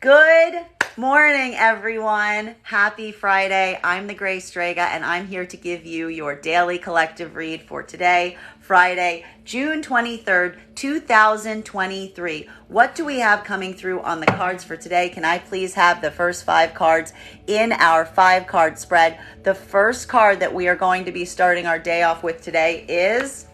Good morning, everyone. Happy Friday. I'm the Gray Strega, and I'm here to give you your daily collective read for today, Friday, June 23rd, 2023. What do we have coming through on the cards for today? Can I please have the first 5 cards in our 5-card spread? The first card that we are going to be starting our day off with today is...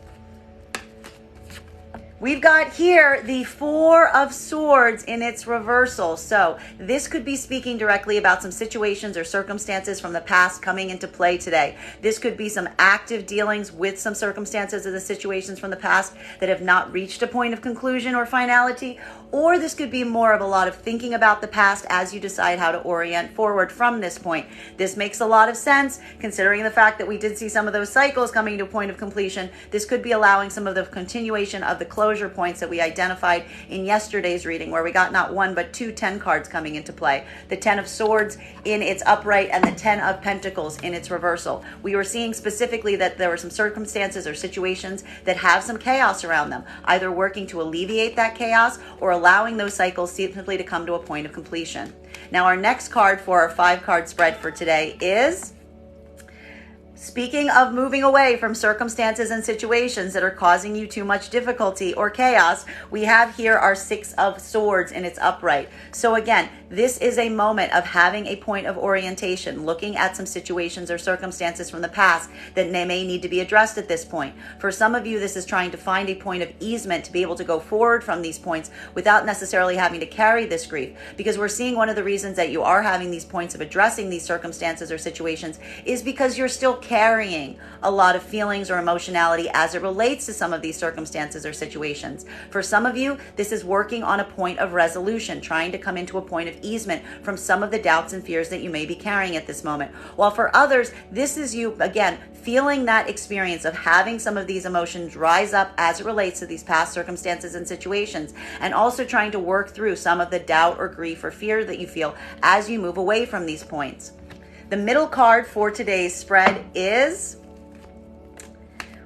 we've got here the 4 of Swords in its reversal. So this could be speaking directly about some situations or circumstances from the past coming into play today. This could be some active dealings with some circumstances or the situations from the past that have not reached a point of conclusion or finality. Or this could be more of a lot of thinking about the past as you decide how to orient forward from this point. This makes a lot of sense considering the fact that we did see some of those cycles coming to a point of completion. This could be allowing some of the continuation of the closure points that we identified in yesterday's reading, where we got not 1 but 2 10 cards coming into play. The 10 of Swords in its upright and the 10 of Pentacles in its reversal. We were seeing specifically that there were some circumstances or situations that have some chaos around them, either working to alleviate that chaos or allowing those cycles simply to come to a point of completion. Now, our next card for our 5-card spread for today is... speaking of moving away from circumstances and situations that are causing you too much difficulty or chaos, we have here our 6 of Swords in its upright. So again, this is a moment of having a point of orientation, looking at some situations or circumstances from the past that may need to be addressed at this point. For some of you, this is trying to find a point of easement to be able to go forward from these points without necessarily having to carry this grief. Because we're seeing one of the reasons that you are having these points of addressing these circumstances or situations is because you're still carrying a lot of feelings or emotionality as it relates to some of these circumstances or situations. For some of you, this is working on a point of resolution, trying to come into a point of easement from some of the doubts and fears that you may be carrying at this moment. While for others, this is you, again, feeling that experience of having some of these emotions rise up as it relates to these past circumstances and situations, and also trying to work through some of the doubt or grief or fear that you feel as you move away from these points. The middle card for today's spread is,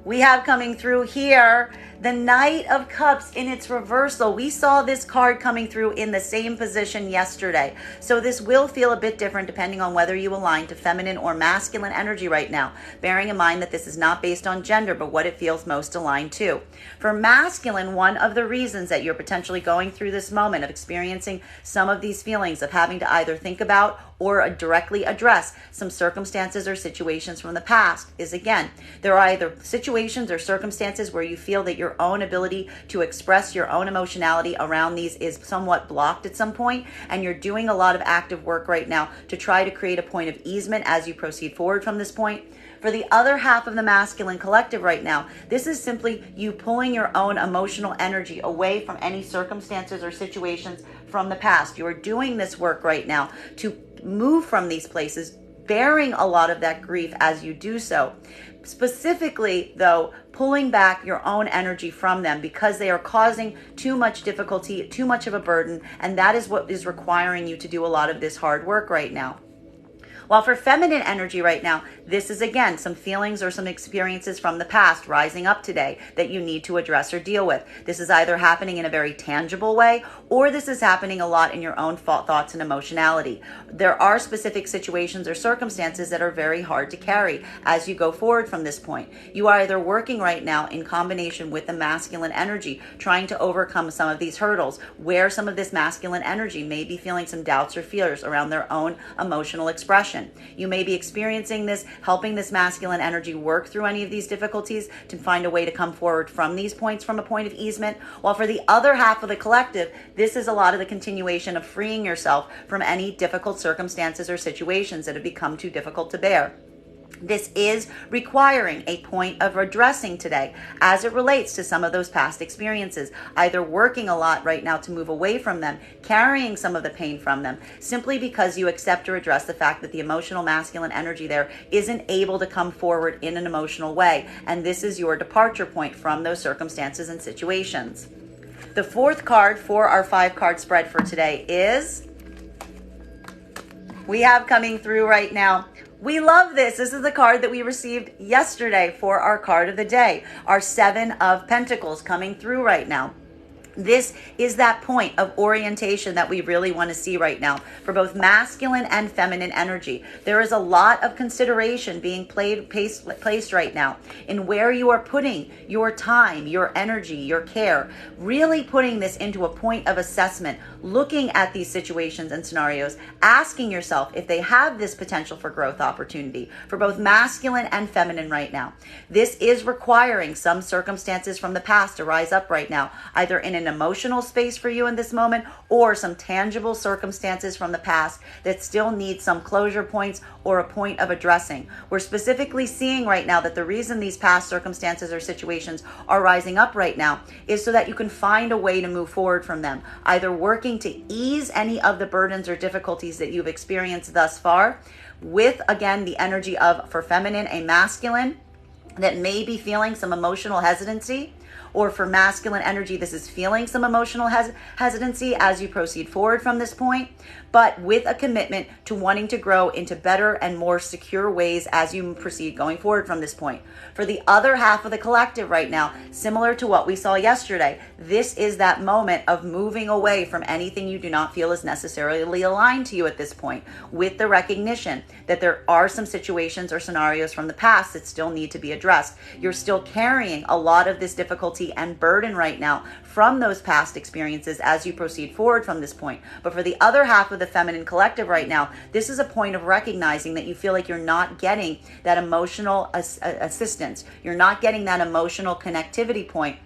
we have coming through here the Knight of Cups in its reversal. We saw this card coming through in the same position yesterday. So this will feel a bit different depending on whether you align to feminine or masculine energy right now, bearing in mind that this is not based on gender, but what it feels most aligned to. For masculine, one of the reasons that you're potentially going through this moment of experiencing some of these feelings of having to either think about or directly address some circumstances or situations from the past is, again, there are either situations or circumstances where you feel that your own ability to express your own emotionality around these is somewhat blocked at some point, and you're doing a lot of active work right now to try to create a point of easement as you proceed forward from this point. For the other half of the masculine collective right now, this is simply you pulling your own emotional energy away from any circumstances or situations from the past. You are doing this work right now to move from these places, bearing a lot of that grief as you do so. Specifically, though, pulling back your own energy from them because they are causing too much difficulty, too much of a burden, and that is what is requiring you to do a lot of this hard work right now. While for feminine energy right now, this is again some feelings or some experiences from the past rising up today that you need to address or deal with. This is either happening in a very tangible way, or this is happening a lot in your own thoughts and emotionality. There are specific situations or circumstances that are very hard to carry as you go forward from this point. You are either working right now in combination with the masculine energy, trying to overcome some of these hurdles, where some of this masculine energy may be feeling some doubts or fears around their own emotional expression. You may be experiencing this, helping this masculine energy work through any of these difficulties to find a way to come forward from these points from a point of easement. While for the other half of the collective, this is a lot of the continuation of freeing yourself from any difficult circumstances or situations that have become too difficult to bear. This is requiring a point of addressing today as it relates to some of those past experiences, either working a lot right now to move away from them, carrying some of the pain from them, simply because you accept or address the fact that the emotional masculine energy there isn't able to come forward in an emotional way. And this is your departure point from those circumstances and situations. The fourth card for our 5-card spread for today is, we have coming through right now, we love this. This is the card that we received yesterday for our card of the day, our 7 of Pentacles coming through right now. This is that point of orientation that we really want to see right now for both masculine and feminine energy. There is a lot of consideration being placed right now in where you are putting your time, your energy, your care, really putting this into a point of assessment, looking at these situations and scenarios, asking yourself if they have this potential for growth opportunity for both masculine and feminine right now. This is requiring some circumstances from the past to rise up right now, either in an emotional space for you in this moment or some tangible circumstances from the past that still need some closure points or a point of addressing. We're specifically seeing right now that the reason these past circumstances or situations are rising up right now is so that you can find a way to move forward from them, either working to ease any of the burdens or difficulties that you've experienced thus far with, again, the energy of, for feminine, a masculine that may be feeling some emotional hesitancy, or for masculine energy, this is feeling some emotional hesitancy as you proceed forward from this point, but with a commitment to wanting to grow into better and more secure ways as you proceed going forward from this point. For the other half of the collective right now, similar to what we saw yesterday, this is that moment of moving away from anything you do not feel is necessarily aligned to you at this point, with the recognition that there are some situations or scenarios from the past that still need to be addressed. You're still carrying a lot of this difficulty and burden right now from those past experiences as you proceed forward from this point. But for the other half of the feminine collective right now, this is a point of recognizing that you feel like you're not getting that emotional assistance. You're not getting that emotional connectivity point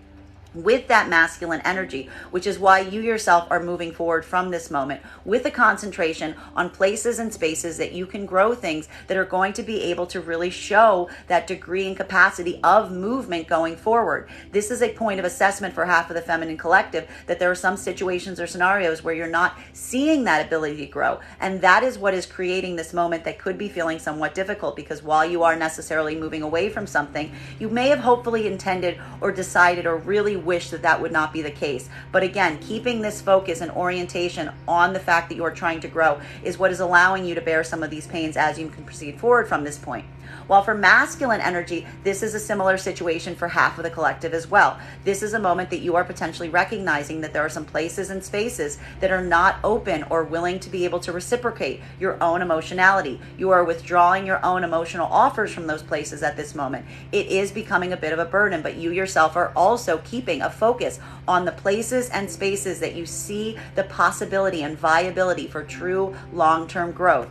with that masculine energy, which is why you yourself are moving forward from this moment with a concentration on places and spaces that you can grow things that are going to be able to really show that degree and capacity of movement going forward. This is a point of assessment for half of the feminine collective, that there are some situations or scenarios where you're not seeing that ability to grow. And that is what is creating this moment that could be feeling somewhat difficult, because while you are necessarily moving away from something, you may have hopefully intended or decided or really wish that that would not be the case. But again, keeping this focus and orientation on the fact that you are trying to grow is what is allowing you to bear some of these pains as you can proceed forward from this point. While for masculine energy, this is a similar situation for half of the collective as well. This is a moment that you are potentially recognizing that there are some places and spaces that are not open or willing to be able to reciprocate your own emotionality. You are withdrawing your own emotional offers from those places at this moment. It is becoming a bit of a burden, but you yourself are also keeping a focus on the places and spaces that you see the possibility and viability for true long-term growth.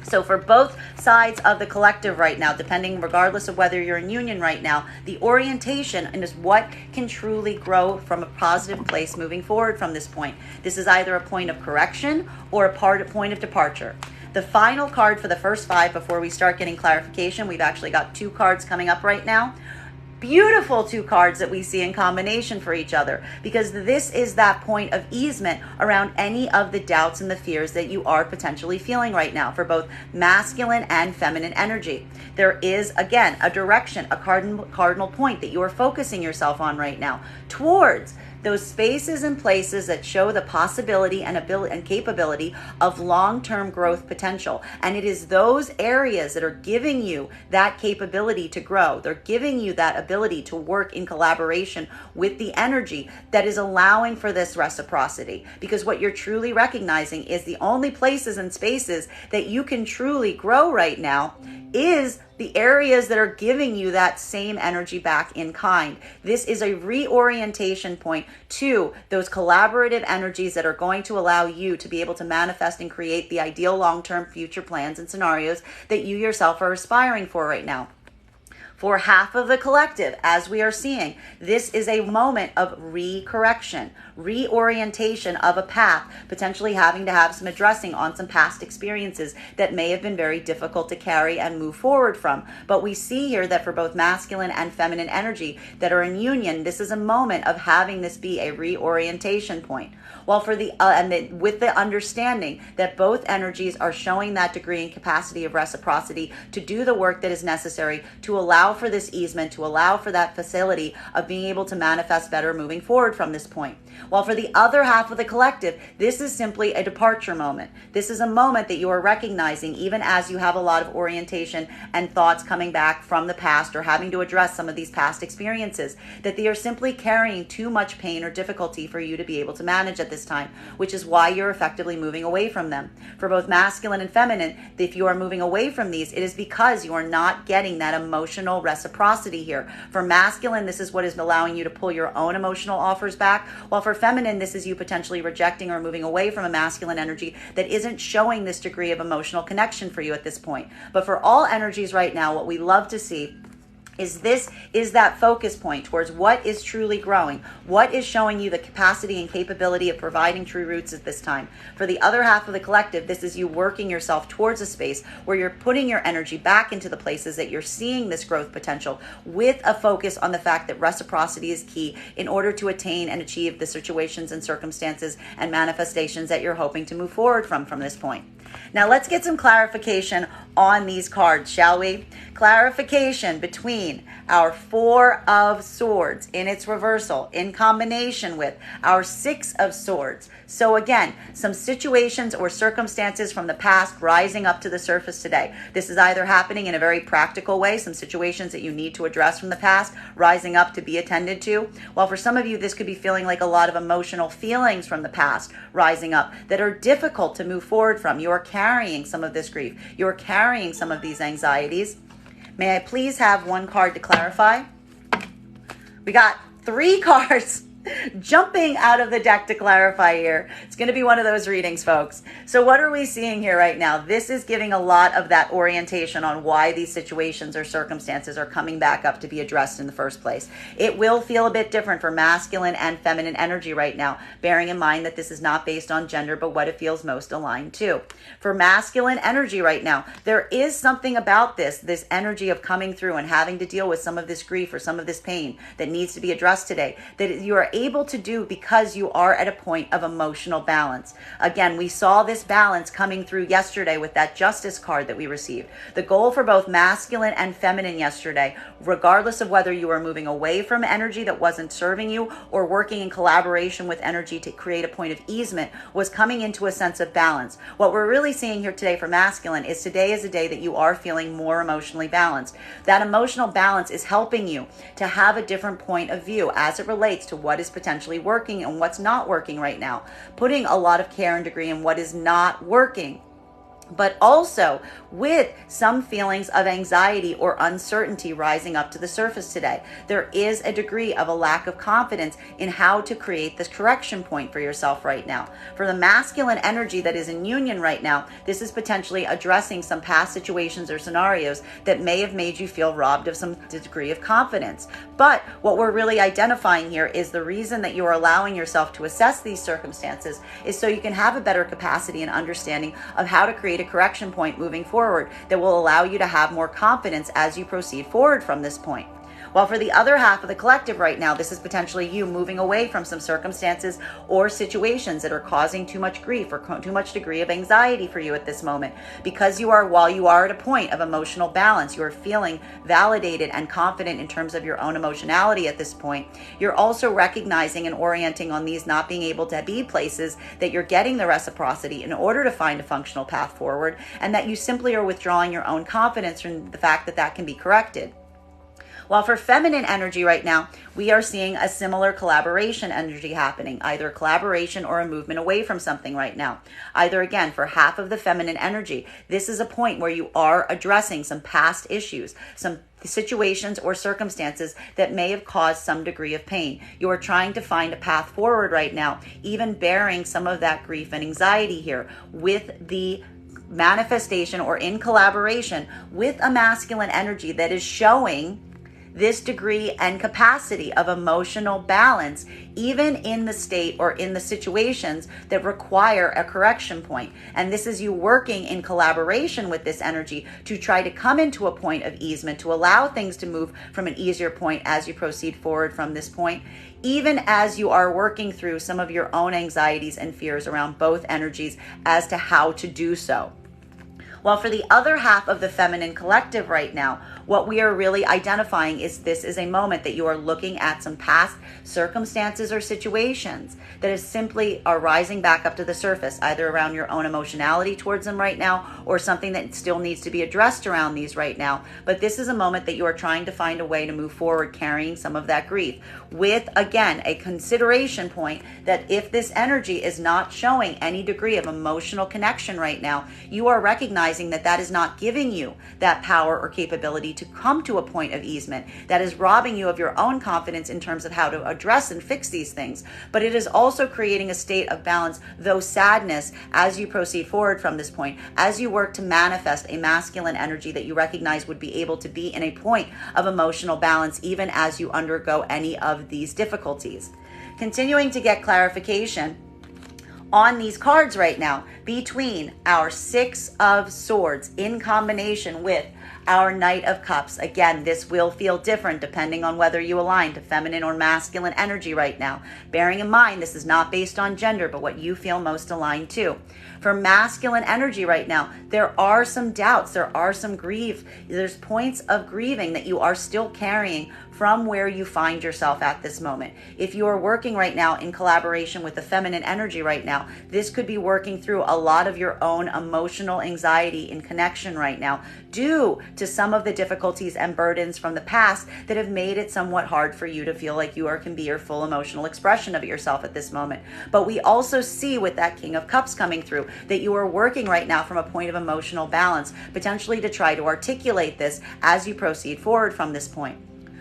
So for both sides of the collective right now, depending, regardless of whether you're in union right now, the orientation is what can truly grow from a positive place moving forward from this point. This is either a point of correction or a point of departure. The final card for the first five before we start getting clarification, we've actually got two cards coming up right now. Beautiful two cards that we see in combination for each other, because this is that point of easement around any of the doubts and the fears that you are potentially feeling right now for both masculine and feminine energy. There is, again, a direction, a cardinal point that you are focusing yourself on right now towards those spaces and places that show the possibility and ability and capability of long-term growth potential. And it is those areas that are giving you that capability to grow. They're giving you that ability to work in collaboration with the energy that is allowing for this reciprocity. Because what you're truly recognizing is the only places and spaces that you can truly grow right now is the areas that are giving you that same energy back in kind. This is a reorientation point to those collaborative energies that are going to allow you to be able to manifest and create the ideal long-term future plans and scenarios that you yourself are aspiring for right now. For half of the collective, as we are seeing, this is a moment of recorrection, reorientation of a path, potentially having to have some addressing on some past experiences that may have been very difficult to carry and move forward from. But we see here that for both masculine and feminine energy that are in union, this is a moment of having this be a reorientation point. While for with the understanding that both energies are showing that degree and capacity of reciprocity to do the work that is necessary to allow allow for this easement, to allow for that facility of being able to manifest better moving forward from this point. While for the other half of the collective, this is simply a departure moment. This is a moment that you are recognizing, even as you have a lot of orientation and thoughts coming back from the past or having to address some of these past experiences, that they are simply carrying too much pain or difficulty for you to be able to manage at this time, which is why you're effectively moving away from them. For both masculine and feminine, if you are moving away from these, it is because you are not getting that emotional reciprocity here. For masculine, this is what is allowing you to pull your own emotional offers back, while for feminine, this is you potentially rejecting or moving away from a masculine energy that isn't showing this degree of emotional connection for you at this point. But for all energies right now, what we love to see is that focus point towards what is truly growing, what is showing you the capacity and capability of providing true roots at this time. For the other half of the collective, this is you working yourself towards a space where you're putting your energy back into the places that you're seeing this growth potential, with a focus on the fact that reciprocity is key in order to attain and achieve the situations and circumstances and manifestations that you're hoping to move forward from this point. Now let's get some clarification on these cards, shall we? Clarification between our Four of Swords in its reversal in combination with our Six of Swords. So again, some situations or circumstances from the past rising up to the surface today. This is either happening in a very practical way, some situations that you need to address from the past rising up to be attended to. While for some of you, this could be feeling like a lot of emotional feelings from the past rising up that are difficult to move forward from. You are carrying some of this grief. You are carrying some of these anxieties. May I please have one card to clarify? We got 3 cards jumping out of the deck to clarify here. It's going to be one of those readings, folks. So what are we seeing here right now? This is giving a lot of that orientation on why these situations or circumstances are coming back up to be addressed in the first place. It will feel a bit different for masculine and feminine energy right now, bearing in mind that this is not based on gender, but what it feels most aligned to. For masculine energy right now, there is something about this energy of coming through and having to deal with some of this grief or some of this pain that needs to be addressed today, that you are able to do because you are at a point of emotional balance. Again, we saw this balance coming through yesterday with that justice card that we received. The goal for both masculine and feminine yesterday, regardless of whether you are moving away from energy that wasn't serving you or working in collaboration with energy to create a point of easement, was coming into a sense of balance. What we're really seeing here today for masculine is today is a day that you are feeling more emotionally balanced. That emotional balance is helping you to have a different point of view as it relates to what is potentially working and what's not working right now, putting a lot of care and degree in what is not working, but also with some feelings of anxiety or uncertainty rising up to the surface today. There is a degree of a lack of confidence in how to create this correction point for yourself right now. For the masculine energy that is in union right now, this is potentially addressing some past situations or scenarios that may have made you feel robbed of some degree of confidence. But what we're really identifying here is the reason that you are allowing yourself to assess these circumstances is so you can have a better capacity and understanding of how to create a correction point moving forward that will allow you to have more confidence as you proceed forward from this point. While for the other half of the collective right now, this is potentially you moving away from some circumstances or situations that are causing too much grief or too much degree of anxiety for you at this moment. Because while you are at a point of emotional balance, you are feeling validated and confident in terms of your own emotionality at this point. You're also recognizing and orienting on these not being able to be places that you're getting the reciprocity in order to find a functional path forward, and that you simply are withdrawing your own confidence from the fact that that can be corrected. While for feminine energy right now, we are seeing a similar collaboration energy happening, either collaboration or a movement away from something right now. Either again, for half of the feminine energy, this is a point where you are addressing some past issues, some situations or circumstances that may have caused some degree of pain. You are trying to find a path forward right now, even bearing some of that grief and anxiety here with the manifestation or in collaboration with a masculine energy that is showing this degree and capacity of emotional balance, even in the state or in the situations that require a correction point. And this is you working in collaboration with this energy to try to come into a point of easement, to allow things to move from an easier point as you proceed forward from this point, even as you are working through some of your own anxieties and fears around both energies as to how to do so. While for the other half of the feminine collective right now, what we are really identifying is this is a moment that you are looking at some past circumstances or situations that is simply are rising back up to the surface, either around your own emotionality towards them right now or something that still needs to be addressed around these right now. But this is a moment that you are trying to find a way to move forward, carrying some of that grief with, again, a consideration point that if this energy is not showing any degree of emotional connection right now, you are recognizing that that is not giving you that power or capability to come to a point of easement. That is robbing you of your own confidence in terms of how to address and fix these things. But it is also creating a state of balance, though sadness, as you proceed forward from this point, as you work to manifest a masculine energy that you recognize would be able to be in a point of emotional balance, even as you undergo any of these difficulties. Continuing to get clarification on these cards right now between our Six of Swords in combination with our Knight of Cups. Again, this will feel different depending on whether you align to feminine or masculine energy right now. Bearing in mind, this is not based on gender, but what you feel most aligned to. For masculine energy right now, there are some doubts, there are some grief, there's points of grieving that you are still carrying from where you find yourself at this moment. If you are working right now in collaboration with the feminine energy right now, this could be working through a lot of your own emotional anxiety in connection right now due to some of the difficulties and burdens from the past that have made it somewhat hard for you to feel like you can be your full emotional expression of yourself at this moment. But we also see with that King of Cups coming through that you are working right now from a point of emotional balance, potentially to try to articulate this as you proceed forward from this point.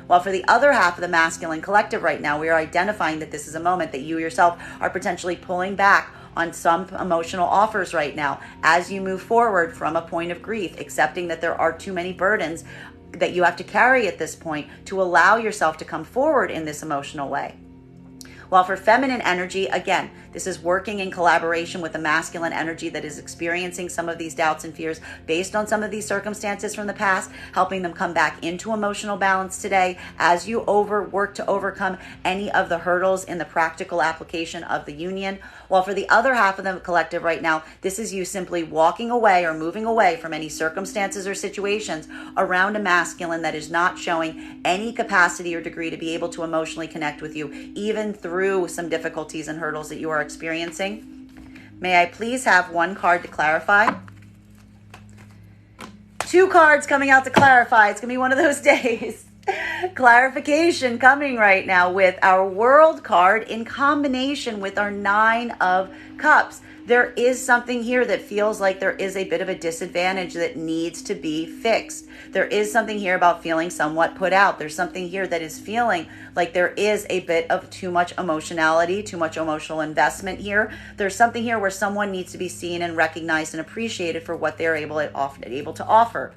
While for the other half of the masculine collective right now, we are identifying that this is a moment that you yourself are potentially pulling back on some emotional offers right now as you move forward from a point of grief, accepting that there are too many burdens that you have to carry at this point to allow yourself to come forward in this emotional way. While for feminine energy, again, this is working in collaboration with the masculine energy that is experiencing some of these doubts and fears based on some of these circumstances from the past, helping them come back into emotional balance today as you work to overcome any of the hurdles in the practical application of the union. While for the other half of the collective right now, this is you simply walking away or moving away from any circumstances or situations around a masculine that is not showing any capacity or degree to be able to emotionally connect with you, even through some difficulties and hurdles that you are experiencing. May I please have one card to clarify? Two cards coming out to clarify. It's going to be one of those days. Clarification coming right now with our World card in combination with our Nine of Cups. There is something here that feels like there is a bit of a disadvantage that needs to be fixed. There is something here about feeling somewhat put out. There's something here that is feeling like there is a bit of too much emotionality, too much emotional investment here. There's something here where someone needs to be seen and recognized and appreciated for what they're able to offer.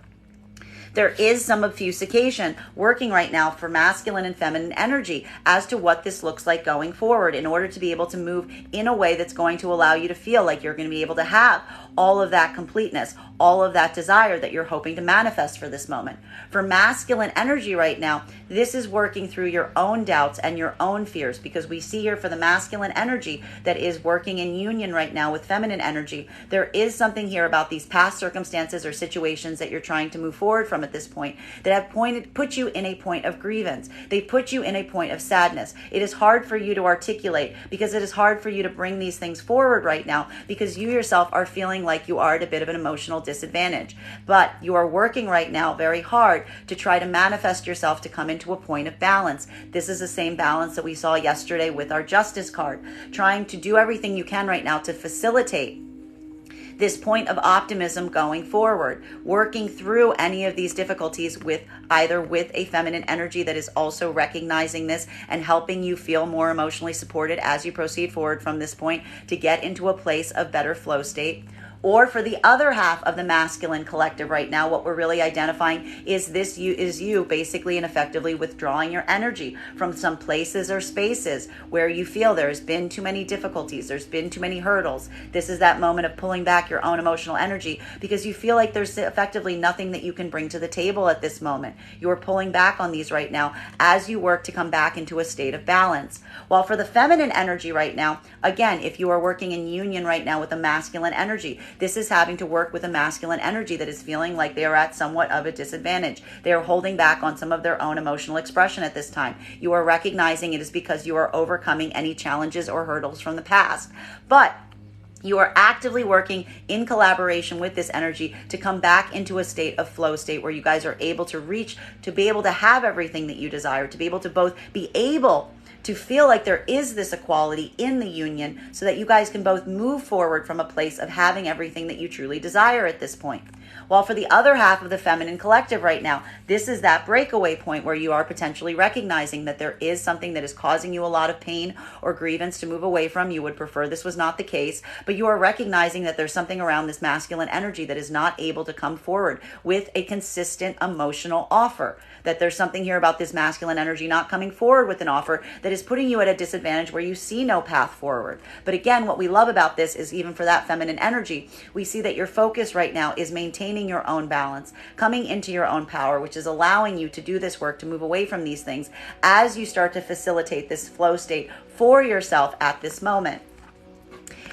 There is some obfuscation working right now for masculine and feminine energy as to what this looks like going forward in order to be able to move in a way that's going to allow you to feel like you're going to be able to have all of that completeness, all of that desire that you're hoping to manifest for this moment. For masculine energy right now, this is working through your own doubts and your own fears, because we see here for the masculine energy that is working in union right now with feminine energy, there is something here about these past circumstances or situations that you're trying to move forward from at this point that have put you in a point of grievance. They put you in a point of sadness. It is hard for you to articulate because it is hard for you to bring these things forward right now because you yourself are feeling like you are at a bit of an emotional disadvantage. But you are working right now very hard to try to manifest yourself to come into a point of balance. This is the same balance that we saw yesterday with our Justice card, trying to do everything you can right now to facilitate this point of optimism going forward, working through any of these difficulties with a feminine energy that is also recognizing this and helping you feel more emotionally supported as you proceed forward from this point to get into a place of better flow state. Or for the other half of the masculine collective right now, what we're really identifying is you basically and effectively withdrawing your energy from some places or spaces where you feel there's been too many difficulties, there's been too many hurdles. This is that moment of pulling back your own emotional energy because you feel like there's effectively nothing that you can bring to the table at this moment. You are pulling back on these right now as you work to come back into a state of balance. While for the feminine energy right now, again, if you are working in union right now with the masculine energy, This is having to work with a masculine energy that is feeling like they are at somewhat of a disadvantage. They are holding back on some of their own emotional expression at this time. You are recognizing it is because you are overcoming any challenges or hurdles from the past. But you are actively working in collaboration with this energy to come back into a state of flow state where you guys are able to reach, to be able to have everything that you desire, to be able to both be able to feel like there is this equality in the union so that you guys can both move forward from a place of having everything that you truly desire at this point. While for the other half of the feminine collective right now, this is that breakaway point where you are potentially recognizing that there is something that is causing you a lot of pain or grievance to move away from. You would prefer this was not the case, but you are recognizing that there's something around this masculine energy that is not able to come forward with a consistent emotional offer. That there's something here about this masculine energy not coming forward with an offer that is putting you at a disadvantage where you see no path forward. But again, what we love about this is even for that feminine energy, we see that your focus right now is maintaining your own balance, coming into your own power, which is allowing you to do this work, to move away from these things as you start to facilitate this flow state for yourself at this moment.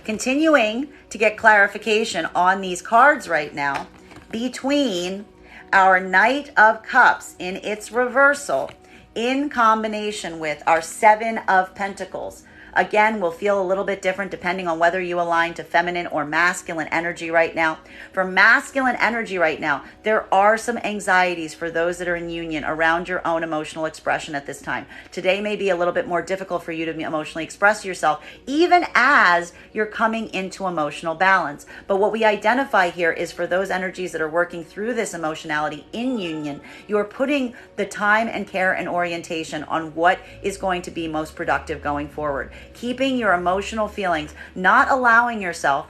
Continuing to get clarification on these cards right now between our Knight of Cups in its reversal in combination with our Seven of Pentacles. Again, will feel a little bit different depending on whether you align to feminine or masculine energy right now. For masculine energy right now, there are some anxieties for those that are in union around your own emotional expression at this time. Today may be a little bit more difficult for you to emotionally express yourself, even as you're coming into emotional balance. But what we identify here is for those energies that are working through this emotionality in union, you're putting the time and care and orientation on what is going to be most productive going forward. Keeping your emotional feelings, not allowing yourself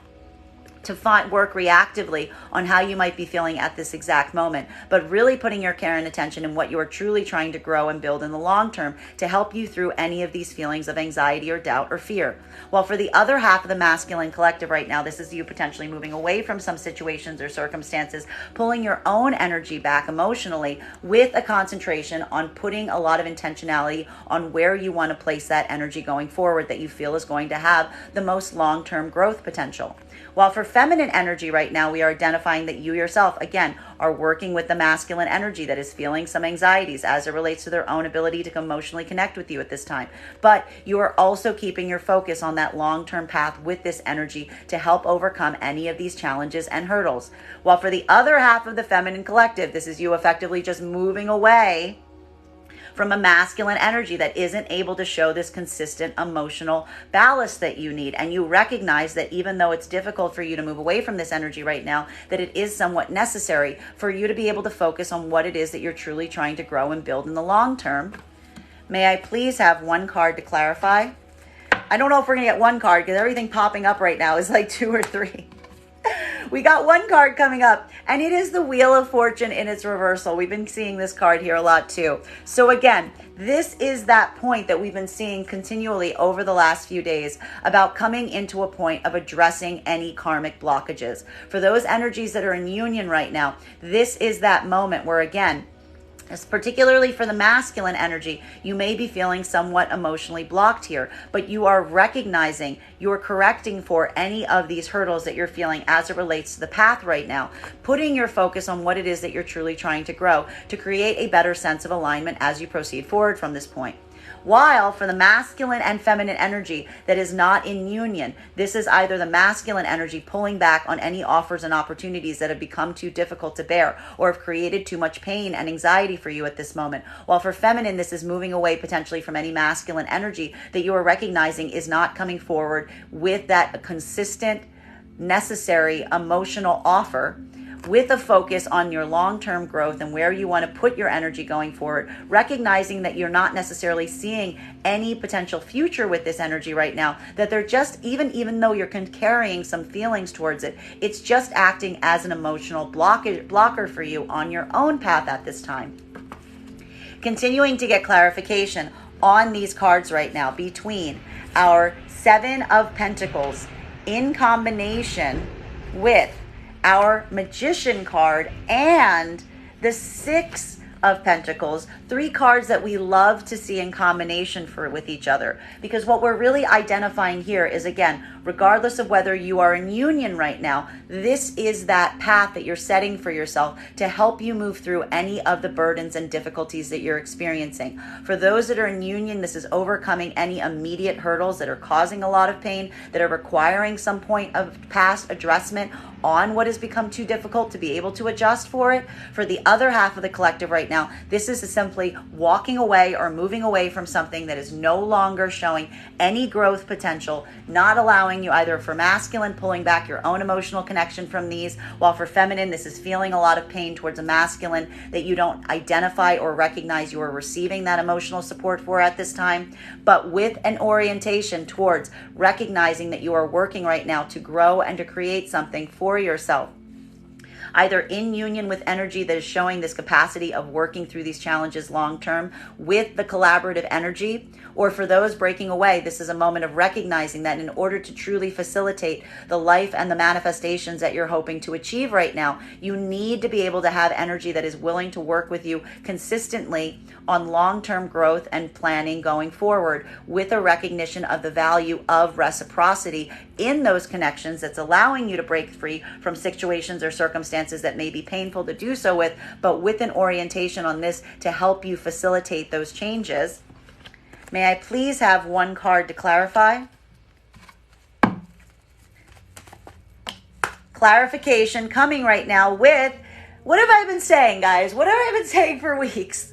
to work reactively on how you might be feeling at this exact moment, but really putting your care and attention in what you are truly trying to grow and build in the long term to help you through any of these feelings of anxiety or doubt or fear. While for the other half of the masculine collective right now, this is you potentially moving away from some situations or circumstances, pulling your own energy back emotionally with a concentration on putting a lot of intentionality on where you want to place that energy going forward that you feel is going to have the most long-term growth potential. While for feminine energy right now, we are identifying that you yourself, again, are working with the masculine energy that is feeling some anxieties as it relates to their own ability to emotionally connect with you at this time. But you are also keeping your focus on that long-term path with this energy to help overcome any of these challenges and hurdles. While for the other half of the feminine collective, this is you effectively just moving away from a masculine energy that isn't able to show this consistent emotional ballast that you need. And you recognize that even though it's difficult for you to move away from this energy right now, that it is somewhat necessary for you to be able to focus on what it is that you're truly trying to grow and build in the long term. May I please have one card to clarify? I don't know if we're going to get one card because everything popping up right now is like 2 or 3. We got one card coming up, and it is the Wheel of Fortune in its reversal. We've been seeing this card here a lot too. So again, this is that point that we've been seeing continually over the last few days about coming into a point of addressing any karmic blockages. For those energies that are in union right now, this is that moment where, again, particularly for the masculine energy, you may be feeling somewhat emotionally blocked here, but you are recognizing, you're correcting for any of these hurdles that you're feeling as it relates to the path right now, putting your focus on what it is that you're truly trying to grow to create a better sense of alignment as you proceed forward from this point. While for the masculine and feminine energy that is not in union, this is either the masculine energy pulling back on any offers and opportunities that have become too difficult to bear or have created too much pain and anxiety for you at this moment. While for feminine, this is moving away potentially from any masculine energy that you are recognizing is not coming forward with that consistent, necessary emotional offer, with a focus on your long-term growth and where you want to put your energy going forward, recognizing that you're not necessarily seeing any potential future with this energy right now, that they're just, even though you're carrying some feelings towards it, it's just acting as an emotional blocker for you on your own path at this time. Continuing to get clarification on these cards right now between our Seven of Pentacles in combination with our Magician card and the Six of Pentacles, 3 cards that we love to see in combination with each other, because what we're really identifying here is, again, regardless of whether you are in union right now, this is that path that you're setting for yourself to help you move through any of the burdens and difficulties that you're experiencing. For those that are in union, this is overcoming any immediate hurdles that are causing a lot of pain, that are requiring some point of past addressment on what has become too difficult to be able to adjust for it. For the other half of the collective right now, this is simply walking away or moving away from something that is no longer showing any growth potential, not allowing you, either for masculine, pulling back your own emotional connection from these, while for feminine, this is feeling a lot of pain towards a masculine that you don't identify or recognize you are receiving that emotional support for at this time, but with an orientation towards recognizing that you are working right now to grow and to create something for yourself, either in union with energy that is showing this capacity of working through these challenges long term with the collaborative energy, or for those breaking away, this is a moment of recognizing that in order to truly facilitate the life and the manifestations that you're hoping to achieve right now, you need to be able to have energy that is willing to work with you consistently on long-term growth and planning going forward, with a recognition of the value of reciprocity in those connections that's allowing you to break free from situations or circumstances that may be painful to do so with, but with an orientation on this to help you facilitate those changes. May I please have one card to clarify? Clarification coming right now with, what have I been saying, guys? What have I been saying for weeks?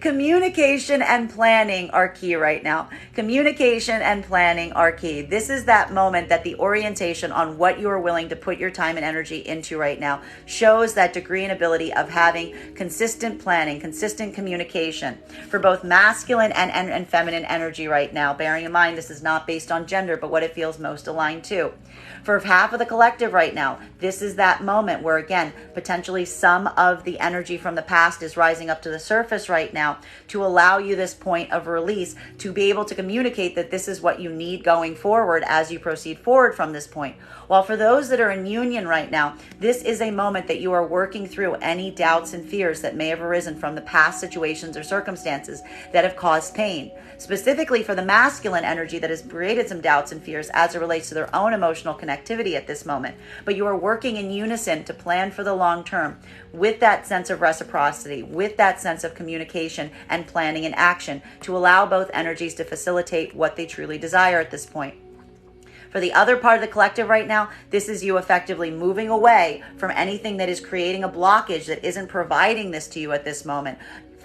Communication and planning are key right now. Communication and planning are key. This is that moment that the orientation on what you are willing to put your time and energy into right now shows that degree and ability of having consistent planning, consistent communication for both masculine and feminine energy right now. Bearing in mind, this is not based on gender, but what it feels most aligned to. For half of the collective right now, this is that moment where, again, potentially some of the energy from the past is rising up to the surface right now to allow you this point of release to be able to communicate that this is what you need going forward as you proceed forward from this point. While for those that are in union right now, this is a moment that you are working through any doubts and fears that may have arisen from the past situations or circumstances that have caused pain. Specifically for the masculine energy that has created some doubts and fears as it relates to their own emotional connectivity at this moment. But you are working in unison to plan for the long term with that sense of reciprocity, with that sense of communication and planning and action to allow both energies to facilitate what they truly desire at this point. For the other part of the collective right now, this is you effectively moving away from anything that is creating a blockage that isn't providing this to you at this moment.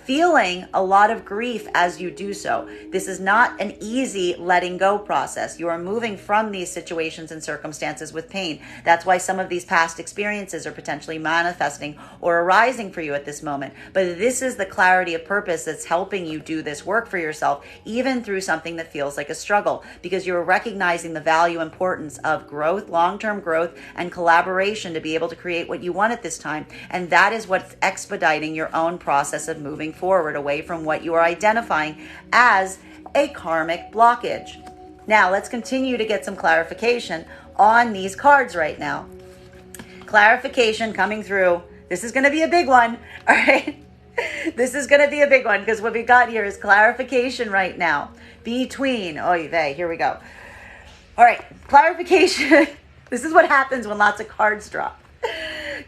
Feeling a lot of grief as you do so. This is not an easy letting go process. You are moving from these situations and circumstances with pain. That's why some of these past experiences are potentially manifesting or arising for you at this moment. But this is the clarity of purpose that's helping you do this work for yourself, even through something that feels like a struggle, because you're recognizing the value and importance of growth, long-term growth, and collaboration to be able to create what you want at this time. And that is what's expediting your own process of moving forward away from what you are identifying as a karmic blockage. Now, let's continue to get some clarification on these cards right now. Clarification coming through. This is going to be a big one, all right? This is going to be a big one because what we've got here is clarification right now between, oy vey, here we go. All right, clarification. This is what happens when lots of cards drop.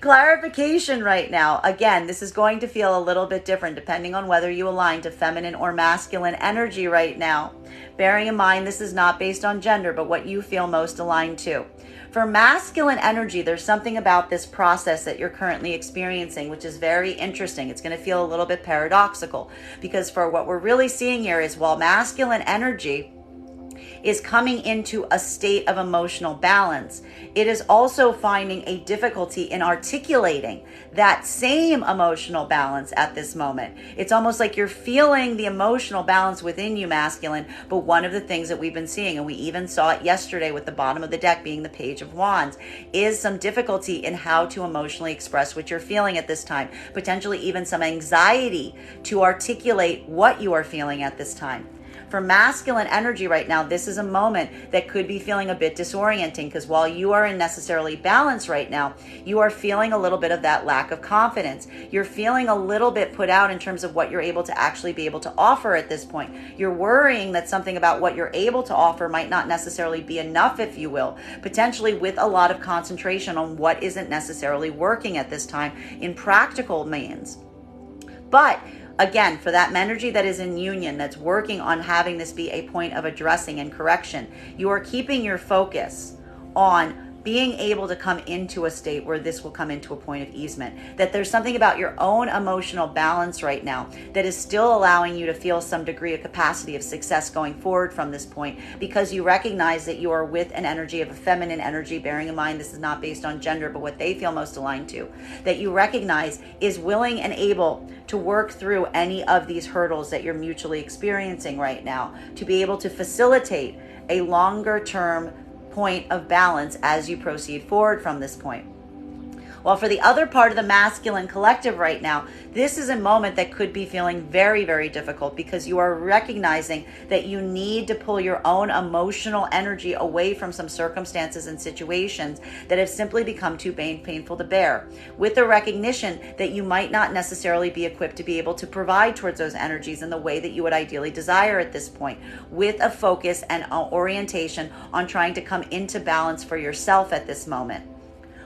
Clarification right now. Again, this is going to feel a little bit different depending on whether you align to feminine or masculine energy right now. Bearing in mind, this is not based on gender, but what you feel most aligned to. For masculine energy, there's something about this process that you're currently experiencing, which is very interesting. It's going to feel a little bit paradoxical because for what we're really seeing here is while masculine energy is coming into a state of emotional balance, it is also finding a difficulty in articulating that same emotional balance at this moment. It's almost like you're feeling the emotional balance within you, masculine, but one of the things that we've been seeing, and we even saw it yesterday with the bottom of the deck being the Page of Wands, is some difficulty in how to emotionally express what you're feeling at this time, potentially even some anxiety to articulate what you are feeling at this time. For masculine energy right now, this is a moment that could be feeling a bit disorienting, because while you are in necessarily balance right now, you are feeling a little bit of that lack of confidence. You're feeling a little bit put out in terms of what you're able to actually be able to offer at this point. You're worrying that something about what you're able to offer might not necessarily be enough, if you will, potentially with a lot of concentration on what isn't necessarily working at this time in practical means. But again, for that energy that is in union, that's working on having this be a point of addressing and correction, you are keeping your focus on being able to come into a state where this will come into a point of easement. That there's something about your own emotional balance right now that is still allowing you to feel some degree of capacity of success going forward from this point, because you recognize that you are with an energy of a feminine energy, bearing in mind this is not based on gender, but what they feel most aligned to, that you recognize is willing and able to work through any of these hurdles that you're mutually experiencing right now, to be able to facilitate a longer term point of balance as you proceed forward from this point. While for the other part of the masculine collective right now, this is a moment that could be feeling very, very difficult, because you are recognizing that you need to pull your own emotional energy away from some circumstances and situations that have simply become too painful to bear, with the recognition that you might not necessarily be equipped to be able to provide towards those energies in the way that you would ideally desire at this point, with a focus and orientation on trying to come into balance for yourself at this moment.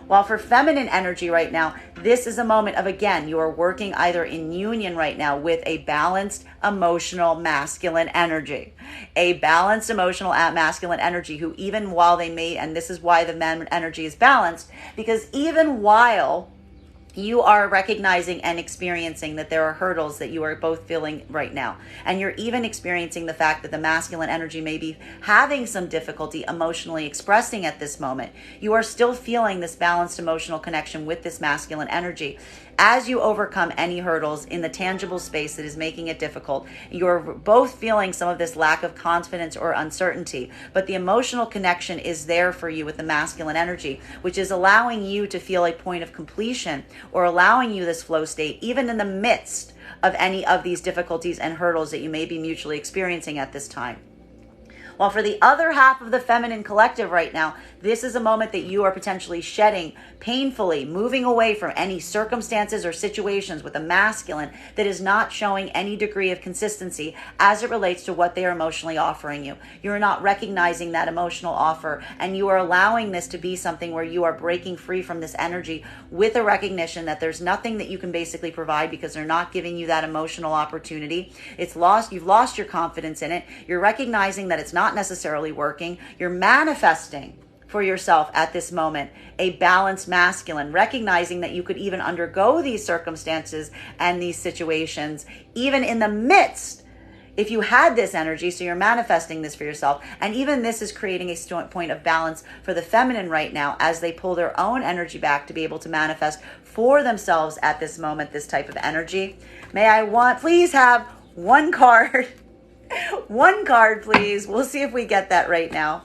While for feminine energy right now, this is a moment of, again, you are working either in union right now with a balanced emotional masculine energy. A balanced emotional masculine energy who, even while they may, and this is why the men energy is balanced, because even while you are recognizing and experiencing that there are hurdles that you are both feeling right now, and you're even experiencing the fact that the masculine energy may be having some difficulty emotionally expressing at this moment, you are still feeling this balanced emotional connection with this masculine energy. As you overcome any hurdles in the tangible space that is making it difficult, you're both feeling some of this lack of confidence or uncertainty, but the emotional connection is there for you with the masculine energy, which is allowing you to feel a point of completion, or allowing you this flow state, even in the midst of any of these difficulties and hurdles that you may be mutually experiencing at this time. While for the other half of the feminine collective right now, this is a moment that you are potentially shedding painfully, moving away from any circumstances or situations with a masculine that is not showing any degree of consistency as it relates to what they are emotionally offering you. You're not recognizing that emotional offer, and you are allowing this to be something where you are breaking free from this energy with a recognition that there's nothing that you can basically provide because they're not giving you that emotional opportunity. You've lost your confidence in it. You're recognizing that it's not necessarily working. You're manifesting for yourself at this moment a balanced masculine, recognizing that you could even undergo these circumstances and these situations even in the midst, if you had this energy. So you're manifesting this for yourself, and even this is creating a point of balance for the feminine right now as they pull their own energy back to be able to manifest for themselves at this moment this type of energy. Please have one card. One card, please. We'll see if we get that right now.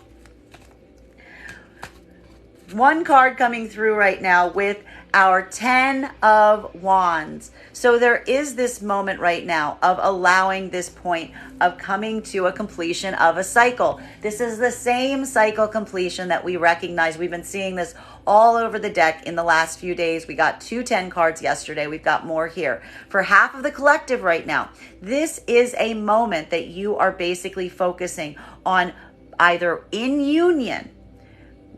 One card coming through right now with our 10 of Wands. So there is this moment right now of allowing this point of coming to a completion of a cycle. This is the same cycle completion that we recognize. We've been seeing this all over the deck in the last few days. We got 2 10 cards yesterday. We've got more here. For half of the collective right now, this is a moment that you are basically focusing on either in union,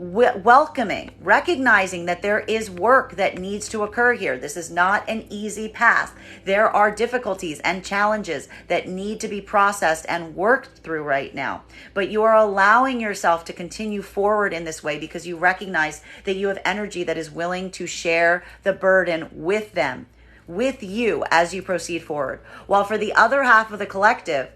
welcoming, recognizing that there is work that needs to occur here. This is not an easy path. There are difficulties and challenges that need to be processed and worked through right now. But you are allowing yourself to continue forward in this way because you recognize that you have energy that is willing to share the burden with them, with you as you proceed forward. While for the other half of the collective,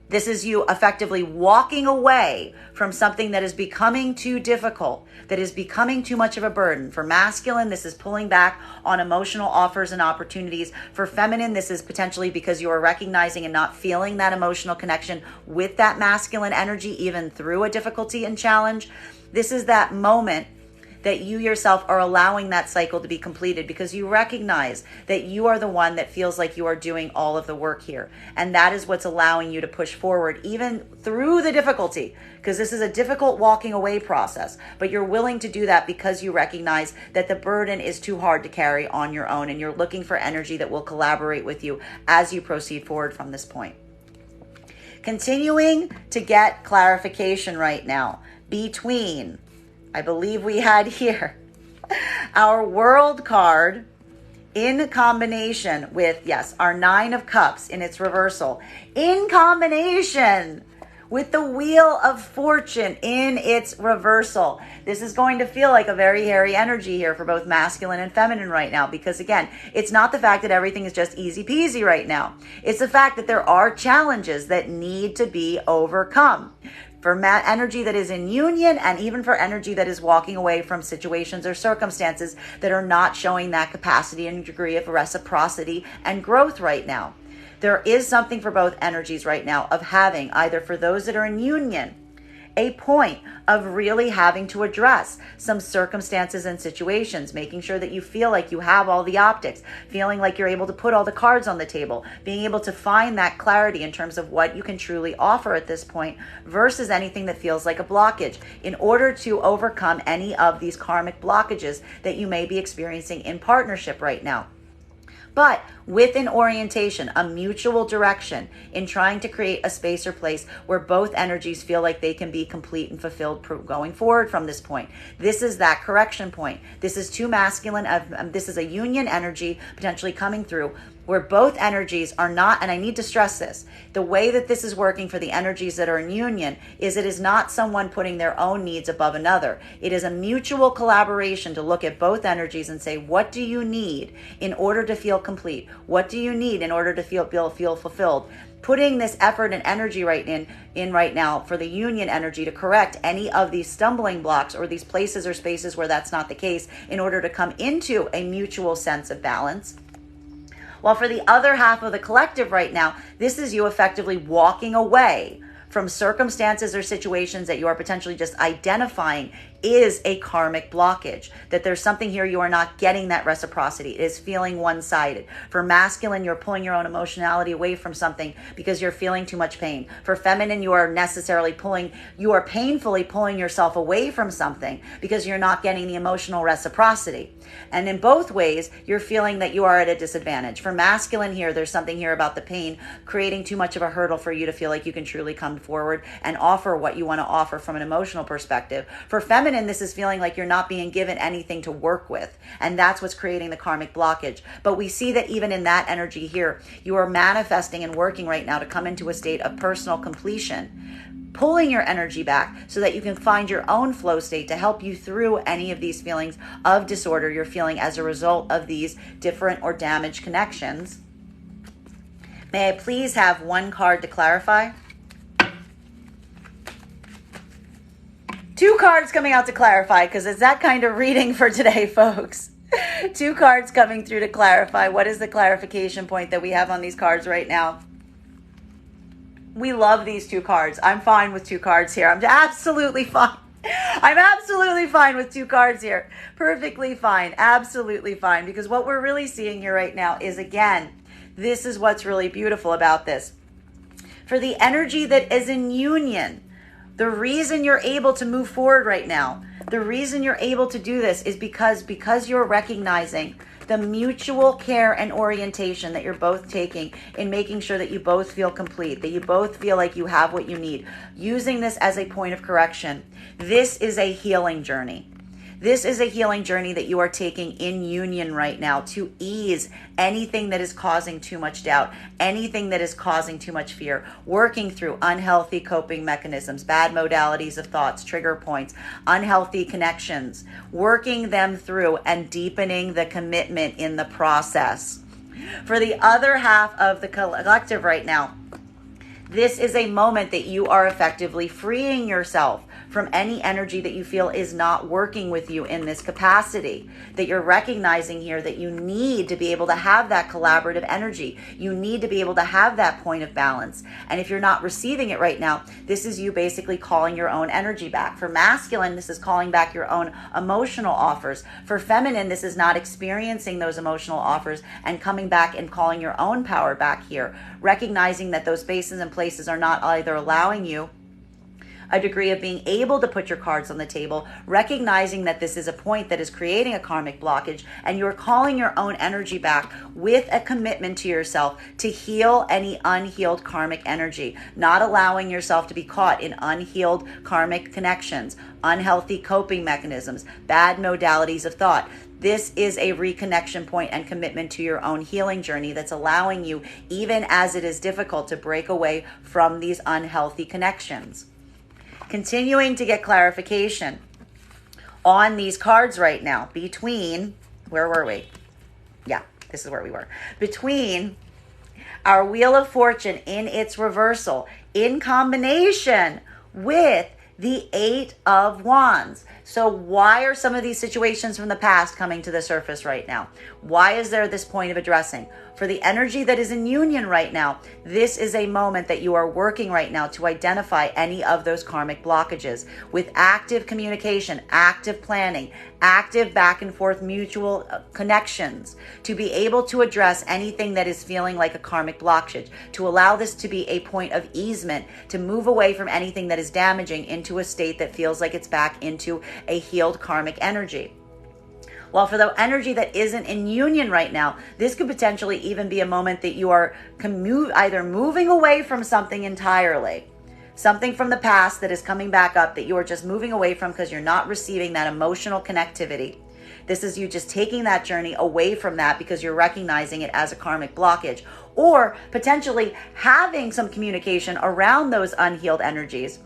this is you effectively walking away from something that is becoming too difficult, that is becoming too much of a burden. For masculine, this is pulling back on emotional offers and opportunities. For feminine, this is potentially because you are recognizing and not feeling that emotional connection with that masculine energy, even through a difficulty and challenge. This is that moment that you yourself are allowing that cycle to be completed because you recognize that you are the one that feels like you are doing all of the work here. And that is what's allowing you to push forward even through the difficulty, because this is a difficult walking away process, but you're willing to do that because you recognize that the burden is too hard to carry on your own, and you're looking for energy that will collaborate with you as you proceed forward from this point. Continuing to get clarification right now between, I believe we had here, our World card in combination with, yes, our Nine of Cups in its reversal, in combination with the Wheel of Fortune in its reversal. This is going to feel like a very hairy energy here for both masculine and feminine right now, because again, it's not the fact that everything is just easy peasy right now. It's the fact that there are challenges that need to be overcome. For energy that is in union, and even for energy that is walking away from situations or circumstances that are not showing that capacity and degree of reciprocity and growth right now. There is something for both energies right now of having, either for those that are in union, a point of really having to address some circumstances and situations, making sure that you feel like you have all the optics, feeling like you're able to put all the cards on the table, being able to find that clarity in terms of what you can truly offer at this point versus anything that feels like a blockage, in order to overcome any of these karmic blockages that you may be experiencing in partnership right now. But with an orientation, a mutual direction in trying to create a space or place where both energies feel like they can be complete and fulfilled going forward from this point. This is that correction point. This is too masculine. This is a union energy potentially coming through where both energies are not, and I need to stress this, the way that this is working for the energies that are in union is it is not someone putting their own needs above another. It is a mutual collaboration to look at both energies and say, what do you need in order to feel complete? What do you need in order to feel fulfilled? Putting this effort and energy in right now for the union energy to correct any of these stumbling blocks or these places or spaces where that's not the case, in order to come into a mutual sense of balance. While for the other half of the collective right now, this is you effectively walking away from circumstances or situations that you are potentially just identifying is a karmic blockage, that there's something here you are not getting that reciprocity. It is feeling one-sided. For masculine, you're pulling your own emotionality away from something because you're feeling too much pain. For feminine, you are painfully pulling yourself away from something because you're not getting the emotional reciprocity. And in both ways, you're feeling that you are at a disadvantage. For masculine here, there's something here about the pain creating too much of a hurdle for you to feel like you can truly come forward and offer what you want to offer from an emotional perspective. For feminine, this is feeling like you're not being given anything to work with, and that's what's creating the karmic blockage. But we see that even in that energy here, you are manifesting and working right now to come into a state of personal completion, pulling your energy back so that you can find your own flow state to help you through any of these feelings of disorder you're feeling as a result of these different or damaged connections. May I please have one card to clarify? Two cards coming out to clarify, because it's that kind of reading for today, folks. Two cards coming through to clarify. What is the clarification point that we have on these cards right now? We love these two cards. I'm fine with two cards here. I'm absolutely fine. I'm absolutely fine with two cards here. Perfectly fine. Absolutely fine. Because what we're really seeing here right now is, again, this is what's really beautiful about this. For the energy that is in union, the reason you're able to move forward right now, the reason you're able to do this is because you're recognizing the mutual care and orientation that you're both taking in making sure that you both feel complete, that you both feel like you have what you need. Using this as a point of correction. This is a healing journey. This is a healing journey that you are taking in union right now to ease anything that is causing too much doubt, anything that is causing too much fear, working through unhealthy coping mechanisms, bad modalities of thoughts, trigger points, unhealthy connections, working them through and deepening the commitment in the process. For the other half of the collective right now, this is a moment that you are effectively freeing yourself from any energy that you feel is not working with you in this capacity. That you're recognizing here that you need to be able to have that collaborative energy. You need to be able to have that point of balance. And if you're not receiving it right now, this is you basically calling your own energy back. For masculine, this is calling back your own emotional offers. For feminine, this is not experiencing those emotional offers and coming back and calling your own power back here. Recognizing that those spaces and places are not either allowing you a degree of being able to put your cards on the table, recognizing that this is a point that is creating a karmic blockage, and you're calling your own energy back with a commitment to yourself to heal any unhealed karmic energy, not allowing yourself to be caught in unhealed karmic connections, unhealthy coping mechanisms, bad modalities of thought. This is a reconnection point and commitment to your own healing journey that's allowing you, even as it is difficult, to break away from these unhealthy connections. Continuing to get clarification on these cards right now between, where were we? Yeah, this is where we were. Between our Wheel of Fortune in its reversal in combination with the Eight of Wands. So why are some of these situations from the past coming to the surface right now? Why is there this point of addressing? For the energy that is in union right now, this is a moment that you are working right now to identify any of those karmic blockages with active communication, active planning, active back and forth mutual connections to be able to address anything that is feeling like a karmic blockage, to allow this to be a point of easement, to move away from anything that is damaging into a state that feels like it's back into a healed karmic energy. While for the energy that isn't in union right now, this could potentially even be a moment that you are either moving away from something entirely, something from the past that is coming back up that you are just moving away from because you're not receiving that emotional connectivity. This is you just taking that journey away from that because you're recognizing it as a karmic blockage, or potentially having some communication around those unhealed energies,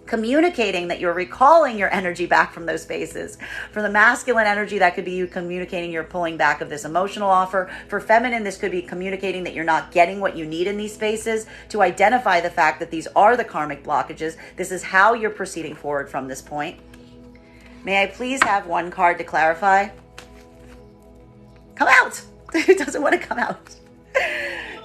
communicating that you're recalling your energy back from those spaces. For the masculine energy, that could be you communicating you're pulling back of this emotional offer. For feminine, this could be communicating that you're not getting what you need in these spaces, to identify the fact that these are the karmic blockages. This is how you're proceeding forward from this point. May I please have one card to clarify? Come out. It doesn't want to come out.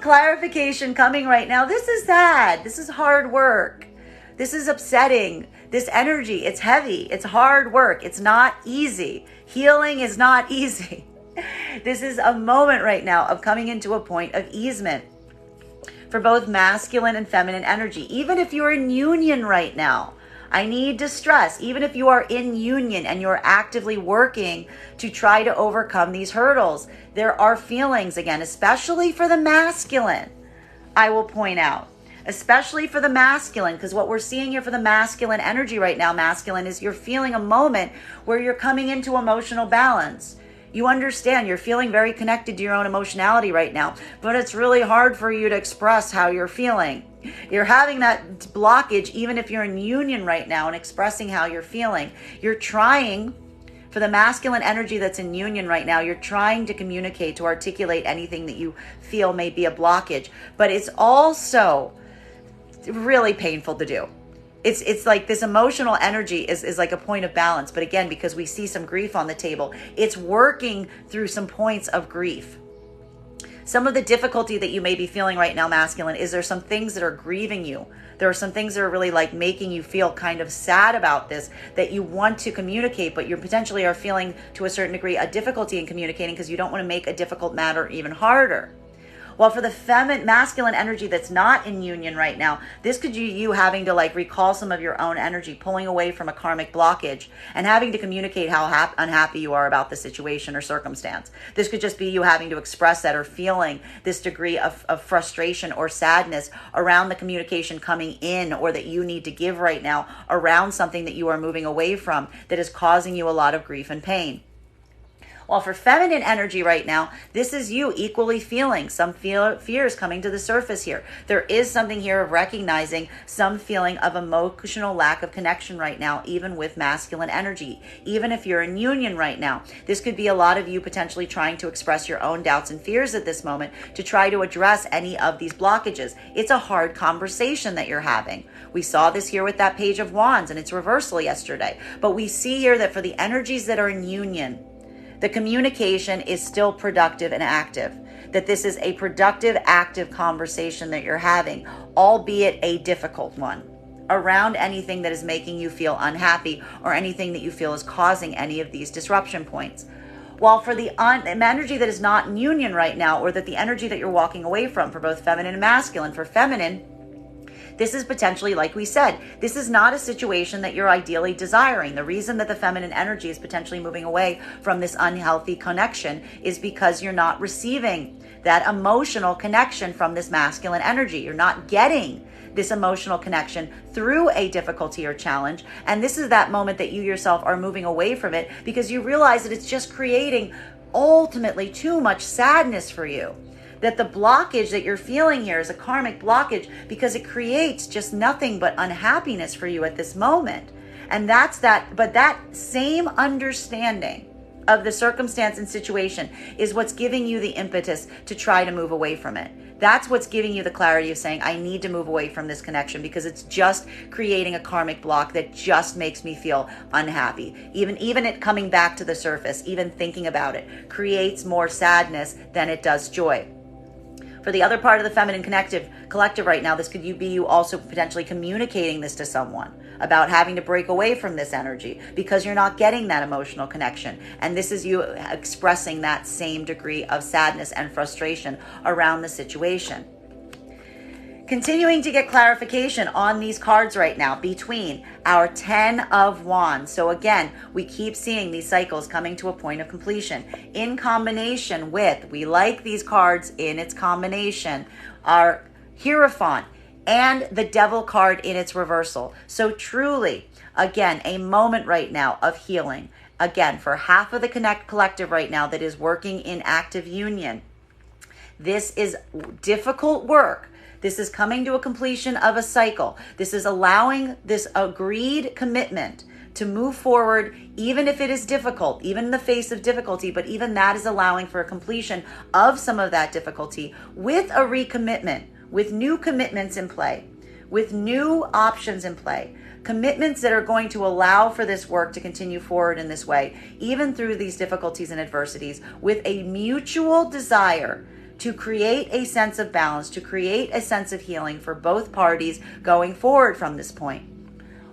Clarification coming right now. This is sad. This is hard work. This is upsetting. This energy, it's heavy. It's hard work. It's not easy. Healing is not easy. This is a moment right now of coming into a point of easement for both masculine and feminine energy. Even if you're in union right now, I need to stress, even if you are in union and you're actively working to try to overcome these hurdles, there are feelings, again, especially for the masculine, I will point out. Especially for the masculine, because what we're seeing here for the masculine energy right now, masculine, is you're feeling a moment where you're coming into emotional balance. You understand you're feeling very connected to your own emotionality right now, but it's really hard for you to express how you're feeling. You're having that blockage even if you're in union right now and expressing how you're feeling. You're trying, for the masculine energy that's in union right now, you're trying to communicate, to articulate anything that you feel may be a blockage, but it's also really painful to do. It's like this emotional energy is like a point of balance. But again, because we see some grief on the table, it's working through some points of grief. Some of the difficulty that you may be feeling right now, masculine, is there's some things that are grieving you. There are some things that are really like making you feel kind of sad about this, that you want to communicate, but you potentially are feeling to a certain degree a difficulty in communicating because you don't want to make a difficult matter even harder. While for the masculine energy that's not in union right now, this could be you having to like recall some of your own energy, pulling away from a karmic blockage and having to communicate how unhappy you are about the situation or circumstance. This could just be you having to express that or feeling this degree of frustration or sadness around the communication coming in or that you need to give right now around something that you are moving away from that is causing you a lot of grief and pain. While for feminine energy right now, this is you equally feeling some fears coming to the surface here. There is something here of recognizing some feeling of emotional lack of connection right now, even with masculine energy. Even if you're in union right now, this could be a lot of you potentially trying to express your own doubts and fears at this moment to try to address any of these blockages. It's a hard conversation that you're having. We saw this here with that Page of Wands and its reversal yesterday. But we see here that for the energies that are in union, the communication is still productive and active. That this is a productive, active conversation that you're having, albeit a difficult one, around anything that is making you feel unhappy or anything that you feel is causing any of these disruption points. While for the energy that is not in union right now, or that the energy that you're walking away from for both feminine and masculine, for feminine, this is potentially, like we said, this is not a situation that you're ideally desiring. The reason that the feminine energy is potentially moving away from this unhealthy connection is because you're not receiving that emotional connection from this masculine energy. You're not getting this emotional connection through a difficulty or challenge. And this is that moment that you yourself are moving away from it because you realize that it's just creating ultimately too much sadness for you. That the blockage that you're feeling here is a karmic blockage because it creates just nothing but unhappiness for you at this moment. And that's that, but that same understanding of the circumstance and situation is what's giving you the impetus to try to move away from it. That's what's giving you the clarity of saying, I need to move away from this connection because it's just creating a karmic block that just makes me feel unhappy. Even it coming back to the surface, even thinking about it, creates more sadness than it does joy. For the other part of the feminine collective right now, this could be you also potentially communicating this to someone about having to break away from this energy because you're not getting that emotional connection. And this is you expressing that same degree of sadness and frustration around the situation. Continuing to get clarification on these cards right now between our 10 of Wands. So again, we keep seeing these cycles coming to a point of completion in combination with, we like these cards in its combination, our Hierophant and the Devil card in its reversal. So truly, again, a moment right now of healing. Again, for half of the collective right now that is working in active union. This is difficult work. This is coming to a completion of a cycle. This is allowing this agreed commitment to move forward, even if it is difficult, even in the face of difficulty, but even that is allowing for a completion of some of that difficulty with a recommitment, with new commitments in play, with new options in play, commitments that are going to allow for this work to continue forward in this way, even through these difficulties and adversities, with a mutual desire to create a sense of balance, to create a sense of healing for both parties going forward from this point.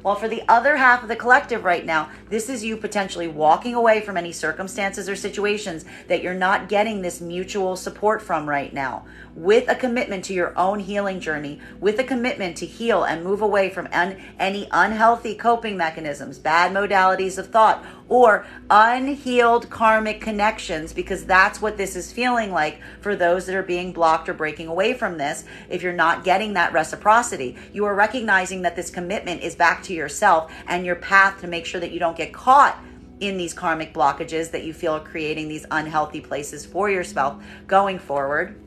While for the other half of the collective right now, this is you potentially walking away from any circumstances or situations that you're not getting this mutual support from right now, with a commitment to your own healing journey, with a commitment to heal and move away from any unhealthy coping mechanisms, bad modalities of thought, or unhealed karmic connections, because that's what this is feeling like for those that are being blocked or breaking away from this. If you're not getting that reciprocity, you are recognizing that this commitment is back to yourself and your path to make sure that you don't get caught in these karmic blockages that you feel are creating these unhealthy places for yourself going forward.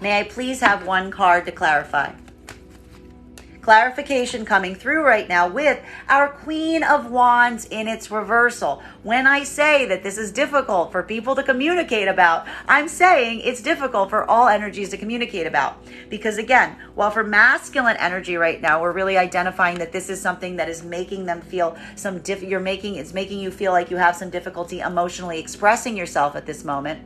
May I please have one card to clarify? Clarification coming through right now with our Queen of Wands in its reversal. When I say that this is difficult for people to communicate about, I'm saying it's difficult for all energies to communicate about. Because again, while for masculine energy right now, we're really identifying that this is something that is making them feel it's making you feel like you have some difficulty emotionally expressing yourself at this moment.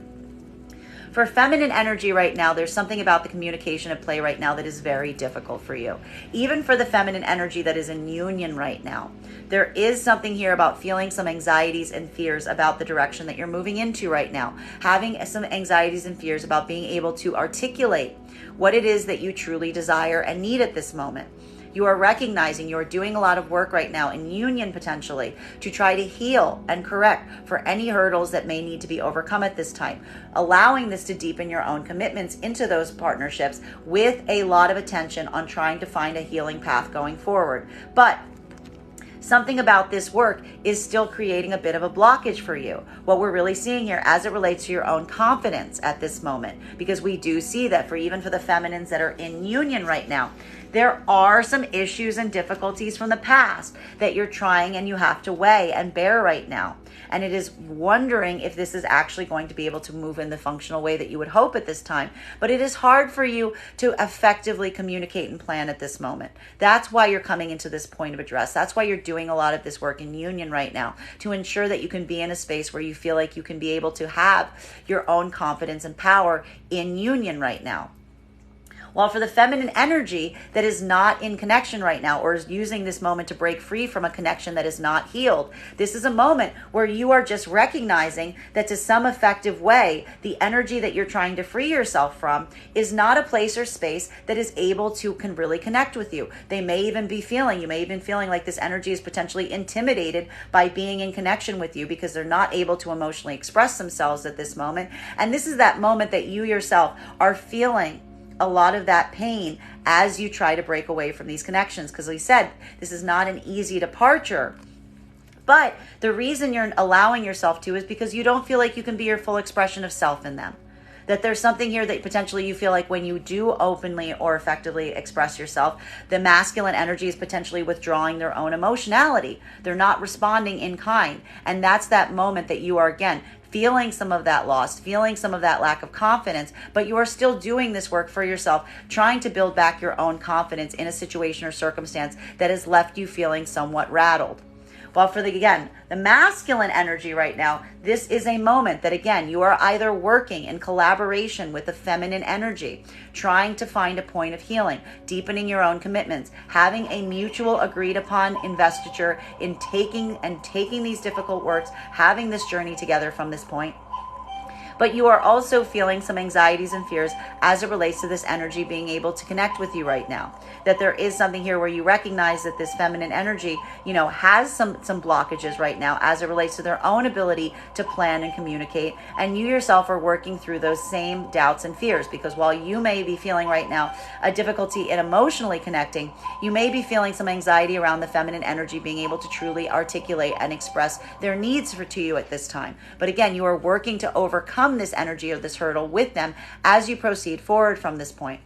For feminine energy right now, there's something about the communication at play right now that is very difficult for you. Even for the feminine energy that is in union right now, there is something here about feeling some anxieties and fears about the direction that you're moving into right now. Having some anxieties and fears about being able to articulate what it is that you truly desire and need at this moment. You are recognizing you are doing a lot of work right now in union potentially to try to heal and correct for any hurdles that may need to be overcome at this time, allowing this to deepen your own commitments into those partnerships with a lot of attention on trying to find a healing path going forward. But something about this work is still creating a bit of a blockage for you. What we're really seeing here as it relates to your own confidence at this moment, because we do see that even for the feminines that are in union right now, there are some issues and difficulties from the past that you're trying and you have to weigh and bear right now. And it is wondering if this is actually going to be able to move in the functional way that you would hope at this time. But it is hard for you to effectively communicate and plan at this moment. That's why you're coming into this point of address. That's why you're doing a lot of this work in union right now, to ensure that you can be in a space where you feel like you can be able to have your own confidence and power in union right now. While for the feminine energy that is not in connection right now, or is using this moment to break free from a connection that is not healed, this is a moment where you are just recognizing that to some effective way, the energy that you're trying to free yourself from is not a place or space that is able to really connect with you. You may even be feeling like this energy is potentially intimidated by being in connection with you because they're not able to emotionally express themselves at this moment. And this is that moment that you yourself are feeling a lot of that pain as you try to break away from these connections. Because we said, this is not an easy departure. But the reason you're allowing yourself to is because you don't feel like you can be your full expression of self in them. That there's something here that potentially you feel like when you do openly or effectively express yourself, the masculine energy is potentially withdrawing their own emotionality. They're not responding in kind. And that's that moment that you are, again, feeling some of that loss, feeling some of that lack of confidence, but you are still doing this work for yourself, trying to build back your own confidence in a situation or circumstance that has left you feeling somewhat rattled. While for the masculine energy right now, this is a moment that, again, you are either working in collaboration with the feminine energy, trying to find a point of healing, deepening your own commitments, having a mutual agreed upon investiture in taking these difficult works, having this journey together from this point. But you are also feeling some anxieties and fears as it relates to this energy being able to connect with you right now. That there is something here where you recognize that this feminine energy, has some blockages right now as it relates to their own ability to plan and communicate. And you yourself are working through those same doubts and fears, because while you may be feeling right now a difficulty in emotionally connecting, you may be feeling some anxiety around the feminine energy being able to truly articulate and express their needs to you at this time. But again, you are working to overcome this energy or this hurdle with them as you proceed forward from this point.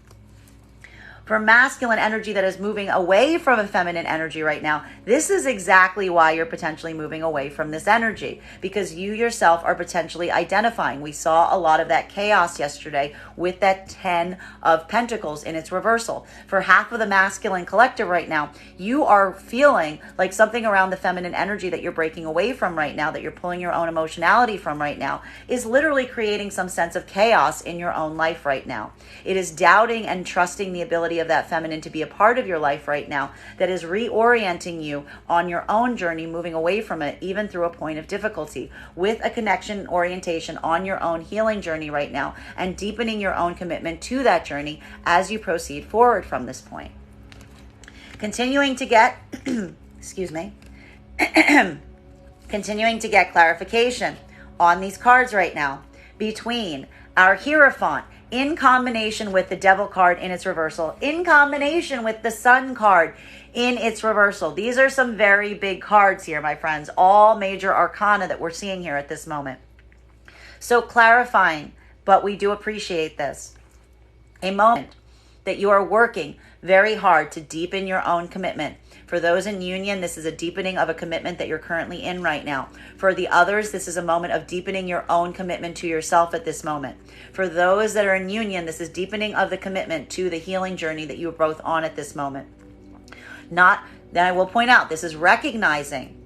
For masculine energy that is moving away from a feminine energy right now, this is exactly why you're potentially moving away from this energy, because you yourself are potentially identifying. We saw a lot of that chaos yesterday with that 10 of Pentacles in its reversal. For half of the masculine collective right now, you are feeling like something around the feminine energy that you're breaking away from right now, that you're pulling your own emotionality from right now, is literally creating some sense of chaos in your own life right now. It is doubting and trusting the ability of that feminine to be a part of your life right now that is reorienting you on your own journey, moving away from it, even through a point of difficulty, with a connection and orientation on your own healing journey right now, and deepening your own commitment to that journey as you proceed forward from this point. Continuing to get, continuing to get clarification on these cards right now between our Hierophant in combination with the Devil card in its reversal, in combination with the Sun card in its reversal. These are some very big cards here, my friends, all major arcana that we're seeing here at this moment. So clarifying, but we do appreciate this. A moment that you are working very hard to deepen your own commitment. For those in union, this is a deepening of a commitment that you're currently in right now. For the others, this is a moment of deepening your own commitment to yourself at this moment. For those that are in union, this is deepening of the commitment to the healing journey that you are both on at this moment. Then I will point out, this is recognizing.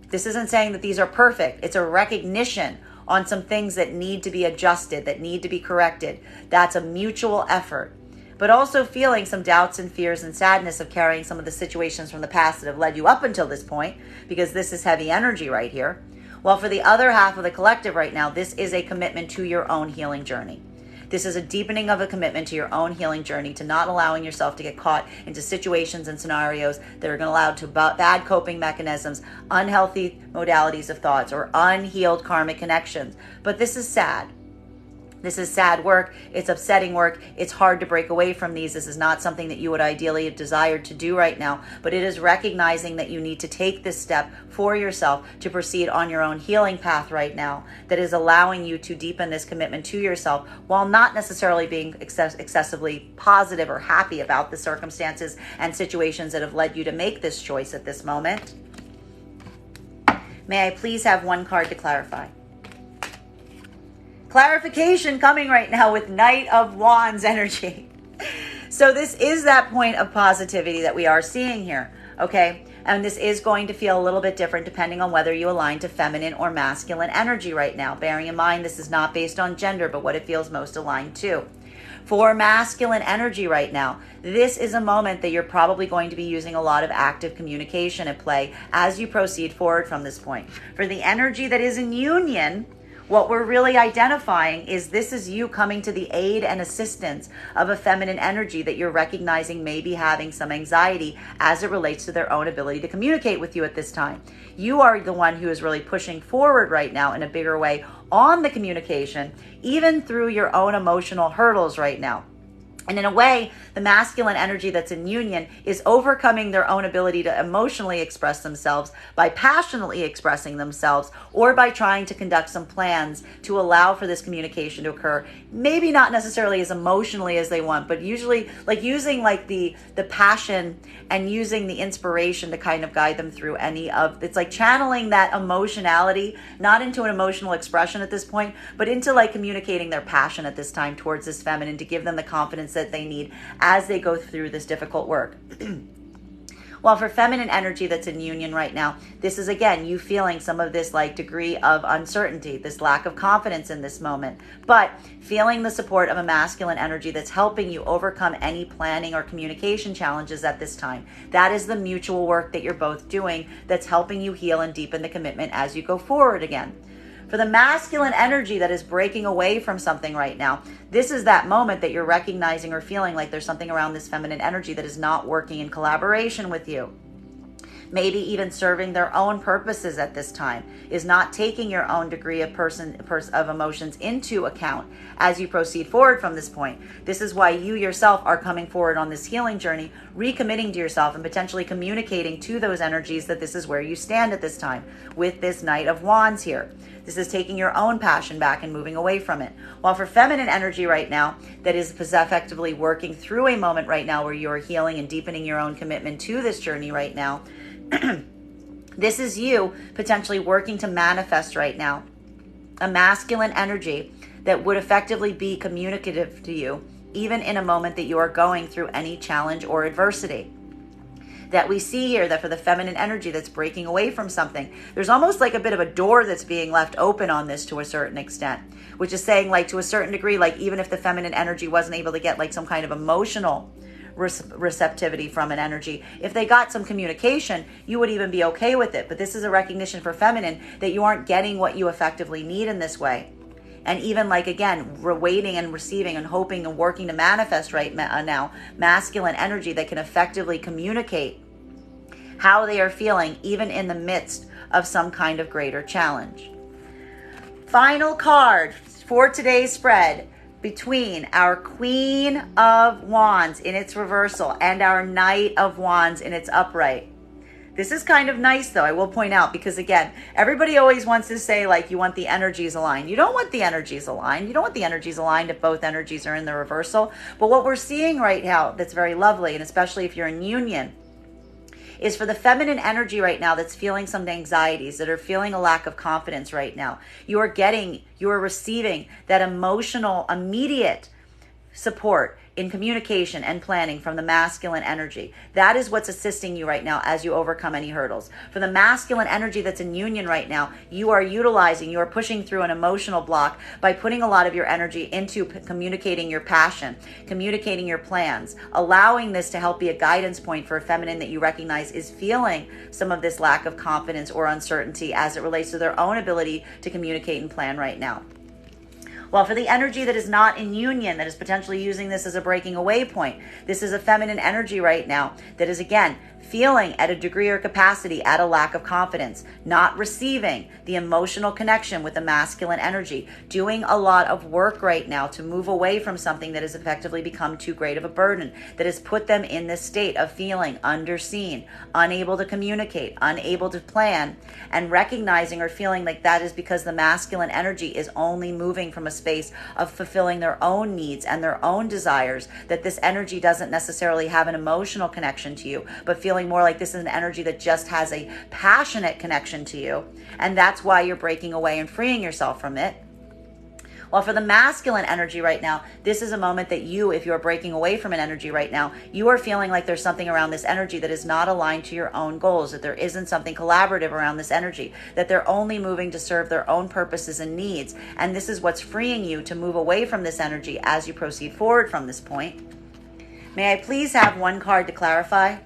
This isn't saying that these are perfect. It's a recognition on some things that need to be adjusted, that need to be corrected. That's a mutual effort. But also feeling some doubts and fears and sadness of carrying some of the situations from the past that have led you up until this point, because this is heavy energy right here. While for the other half of the collective right now, this is a commitment to your own healing journey. This is a deepening of a commitment to your own healing journey, to not allowing yourself to get caught into situations and scenarios that are going to allow to bad coping mechanisms, unhealthy modalities of thoughts, or unhealed karmic connections. But this is sad. This is sad work. It's upsetting work. It's hard to break away from these. This is not something that you would ideally have desired to do right now, but it is recognizing that you need to take this step for yourself to proceed on your own healing path right now that is allowing you to deepen this commitment to yourself while not necessarily being excessively positive or happy about the circumstances and situations that have led you to make this choice at this moment. May I please have one card to clarify? Clarification coming right now with Knight of Wands energy. So this is that point of positivity that we are seeing here, okay? And this is going to feel a little bit different depending on whether you align to feminine or masculine energy right now. Bearing in mind, this is not based on gender, but what it feels most aligned to. For masculine energy right now, this is a moment that you're probably going to be using a lot of active communication at play as you proceed forward from this point. For the energy that is in union, what we're really identifying is this is you coming to the aid and assistance of a feminine energy that you're recognizing may be having some anxiety as it relates to their own ability to communicate with you at this time. You are the one who is really pushing forward right now in a bigger way on the communication, even through your own emotional hurdles right now. And in a way, the masculine energy that's in union is overcoming their own ability to emotionally express themselves by passionately expressing themselves or by trying to conduct some plans to allow for this communication to occur. Maybe not necessarily as emotionally as they want, but usually like using like the passion and using the inspiration to kind of guide them through it's like channeling that emotionality, not into an emotional expression at this point, but into like communicating their passion at this time towards this feminine to give them the confidence that they need as they go through this difficult work. While for feminine energy that's in union right now, this is again you feeling some of this like degree of uncertainty, this lack of confidence in this moment, but feeling the support of a masculine energy that's helping you overcome any planning or communication challenges at this time. That is the mutual work that you're both doing that's helping you heal and deepen the commitment as you go forward again. For the masculine energy that is breaking away from something right now, this is that moment that you're recognizing or feeling like there's something around this feminine energy that is not working in collaboration with you. Maybe even serving their own purposes at this time, is not taking your own degree of of emotions into account as you proceed forward from this point. This is why you yourself are coming forward on this healing journey, recommitting to yourself and potentially communicating to those energies that this is where you stand at this time with this Knight of Wands here. This is taking your own passion back and moving away from it. While for feminine energy right now, that is effectively working through a moment right now where you're healing and deepening your own commitment to this journey right now, this is you potentially working to manifest right now a masculine energy that would effectively be communicative to you, even in a moment that you are going through any challenge or adversity. That we see here that for the feminine energy that's breaking away from something, there's almost like a bit of a door that's being left open on this to a certain extent, which is saying like to a certain degree, like even if the feminine energy wasn't able to get like some kind of emotional receptivity from an energy, if they got some communication, you would even be okay with it. But this is a recognition for feminine that you aren't getting what you effectively need in this way. And even like, again, we're waiting and receiving and hoping and working to manifest right now masculine energy that can effectively communicate how they are feeling, even in the midst of some kind of greater challenge. Final card for today's spread between our Queen of Wands in its reversal and our Knight of Wands in its upright. This is kind of nice, though, I will point out, because again, everybody always wants to say, like, you want the energies aligned. You don't want the energies aligned. You don't want the energies aligned if both energies are in the reversal. But what we're seeing right now that's very lovely, and especially if you're in union, is for the feminine energy right now that's feeling some anxieties, that are feeling a lack of confidence right now. You are receiving that emotional, immediate support in communication and planning from the masculine energy. That is what's assisting you right now as you overcome any hurdles. For the masculine energy that's in union right now, you are pushing through an emotional block by putting a lot of your energy into communicating your passion, communicating your plans, allowing this to help be a guidance point for a feminine that you recognize is feeling some of this lack of confidence or uncertainty as it relates to their own ability to communicate and plan right now. Well, for the energy that is not in union, that is potentially using this as a breaking away point, this is a feminine energy right now that is, again, feeling at a degree or capacity at a lack of confidence, not receiving the emotional connection with the masculine energy, doing a lot of work right now to move away from something that has effectively become too great of a burden, that has put them in this state of feeling underseen, unable to communicate, unable to plan, and recognizing or feeling like that is because the masculine energy is only moving from a space of fulfilling their own needs and their own desires, that this energy doesn't necessarily have an emotional connection to you, but feeling more like this is an energy that just has a passionate connection to you, and that's why you're breaking away and freeing yourself from it. Well, for the masculine energy right now, this is a moment that you, if you're breaking away from an energy right now, you are feeling like there's something around this energy that is not aligned to your own goals, that there isn't something collaborative around this energy, that they're only moving to serve their own purposes and needs. And this is what's freeing you to move away from this energy as you proceed forward from this point. May I please have one card to clarify?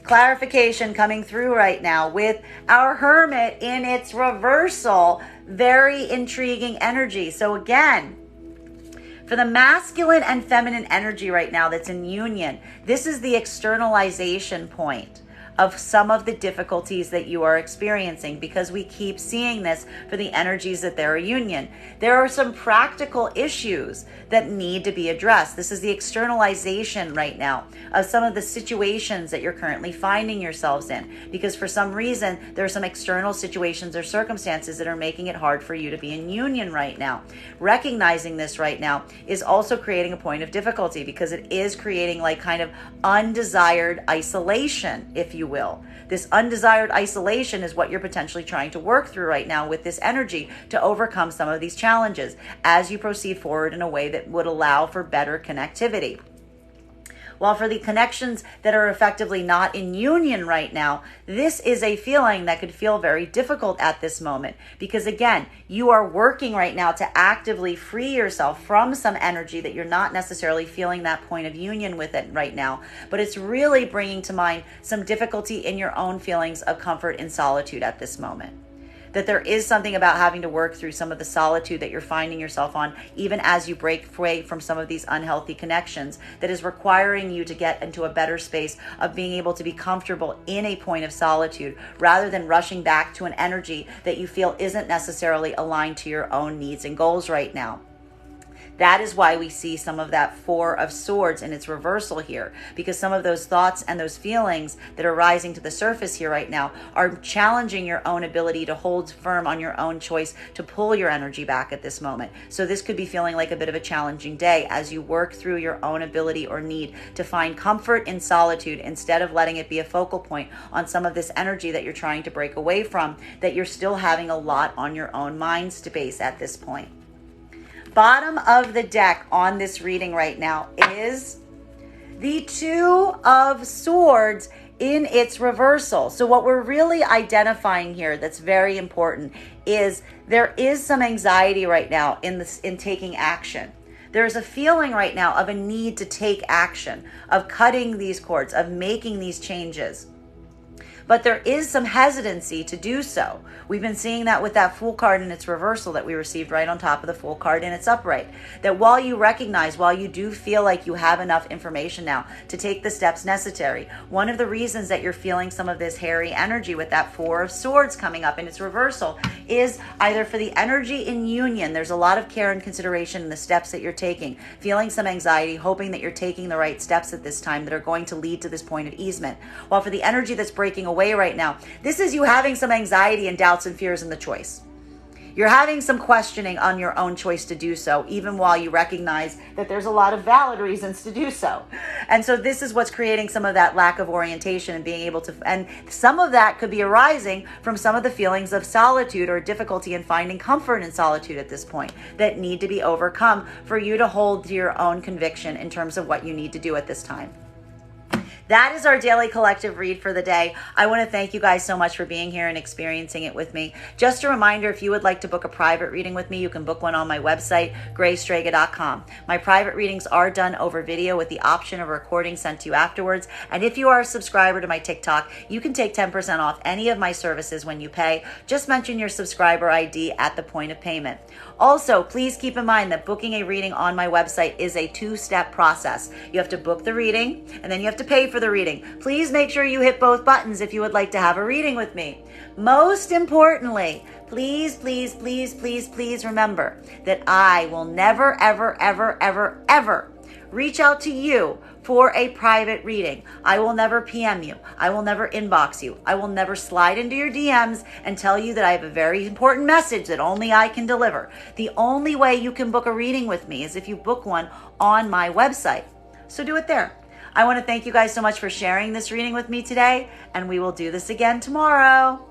Clarification coming through right now with our Hermit in its reversal. Very intriguing energy. So again, for the masculine and feminine energy right now that's in union, this is the externalization point of some of the difficulties that you are experiencing, because we keep seeing this for the energies that they're a union. There are some practical issues that need to be addressed. This is the externalization right now of some of the situations that you're currently finding yourselves in, because for some reason there are some external situations or circumstances that are making it hard for you to be in union right now. Recognizing this right now is also creating a point of difficulty, because it is creating like kind of undesired isolation, if you will. This undesired isolation is what you're potentially trying to work through right now with this energy to overcome some of these challenges as you proceed forward in a way that would allow for better connectivity. While for the connections that are effectively not in union right now, this is a feeling that could feel very difficult at this moment, because again, you are working right now to actively free yourself from some energy that you're not necessarily feeling that point of union with it right now, but it's really bringing to mind some difficulty in your own feelings of comfort in solitude at this moment. That there is something about having to work through some of the solitude that you're finding yourself on, even as you break away from some of these unhealthy connections, that is requiring you to get into a better space of being able to be comfortable in a point of solitude, rather than rushing back to an energy that you feel isn't necessarily aligned to your own needs and goals right now. That is why we see some of that Four of Swords in its reversal here, because some of those thoughts and those feelings that are rising to the surface here right now are challenging your own ability to hold firm on your own choice to pull your energy back at this moment. So this could be feeling like a bit of a challenging day as you work through your own ability or need to find comfort in solitude, instead of letting it be a focal point on some of this energy that you're trying to break away from, that you're still having a lot on your own mind space at this point. Bottom of the deck on this reading right now is the Two of Swords in its reversal. So what we're really identifying here that's very important is there is some anxiety right now in taking action. There's a feeling right now of a need to take action, of cutting these cords, of making these changes. But there is some hesitancy to do so. We've been seeing that with that Fool card in its reversal that we received right on top of the Fool card in its upright. That while you recognize, while you do feel like you have enough information now to take the steps necessary, one of the reasons that you're feeling some of this hairy energy with that Four of Swords coming up in its reversal is either for the energy in union, there's a lot of care and consideration in the steps that you're taking, feeling some anxiety, hoping that you're taking the right steps at this time that are going to lead to this point of easement. While for the energy that's breaking away right now, this is you having some anxiety and doubts and fears in the choice. You're having some questioning on your own choice to do so, even while you recognize that there's a lot of valid reasons to do so. And so this is what's creating some of that lack of orientation and being able to, and some of that could be arising from some of the feelings of solitude or difficulty in finding comfort in solitude at this point that need to be overcome for you to hold to your own conviction in terms of what you need to do at this time. that is our daily collective read for the day. I want to thank you guys so much for being here and experiencing it with me. Just a reminder, if you would like to book a private reading with me, you can book one on my website, graystrega.com. My private readings are done over video with the option of recording sent to you afterwards. And if you are a subscriber to my TikTok, you can take 10% off any of my services when you pay. Just mention your subscriber ID at the point of payment. Also, please keep in mind that booking a reading on my website is a two-step process. You have to book the reading, and then you have to pay for the reading. Please make sure you hit both buttons if you would like to have a reading with me. Most importantly, please, please, please, please, please remember that I will never, ever, ever, ever, ever reach out to you for a private reading. I will never PM you. I will never inbox you. I will never slide into your DMs and tell you that I have a very important message that only I can deliver. The only way you can book a reading with me is if you book one on my website. So do it there. I want to thank you guys so much for sharing this reading with me today, and we will do this again tomorrow.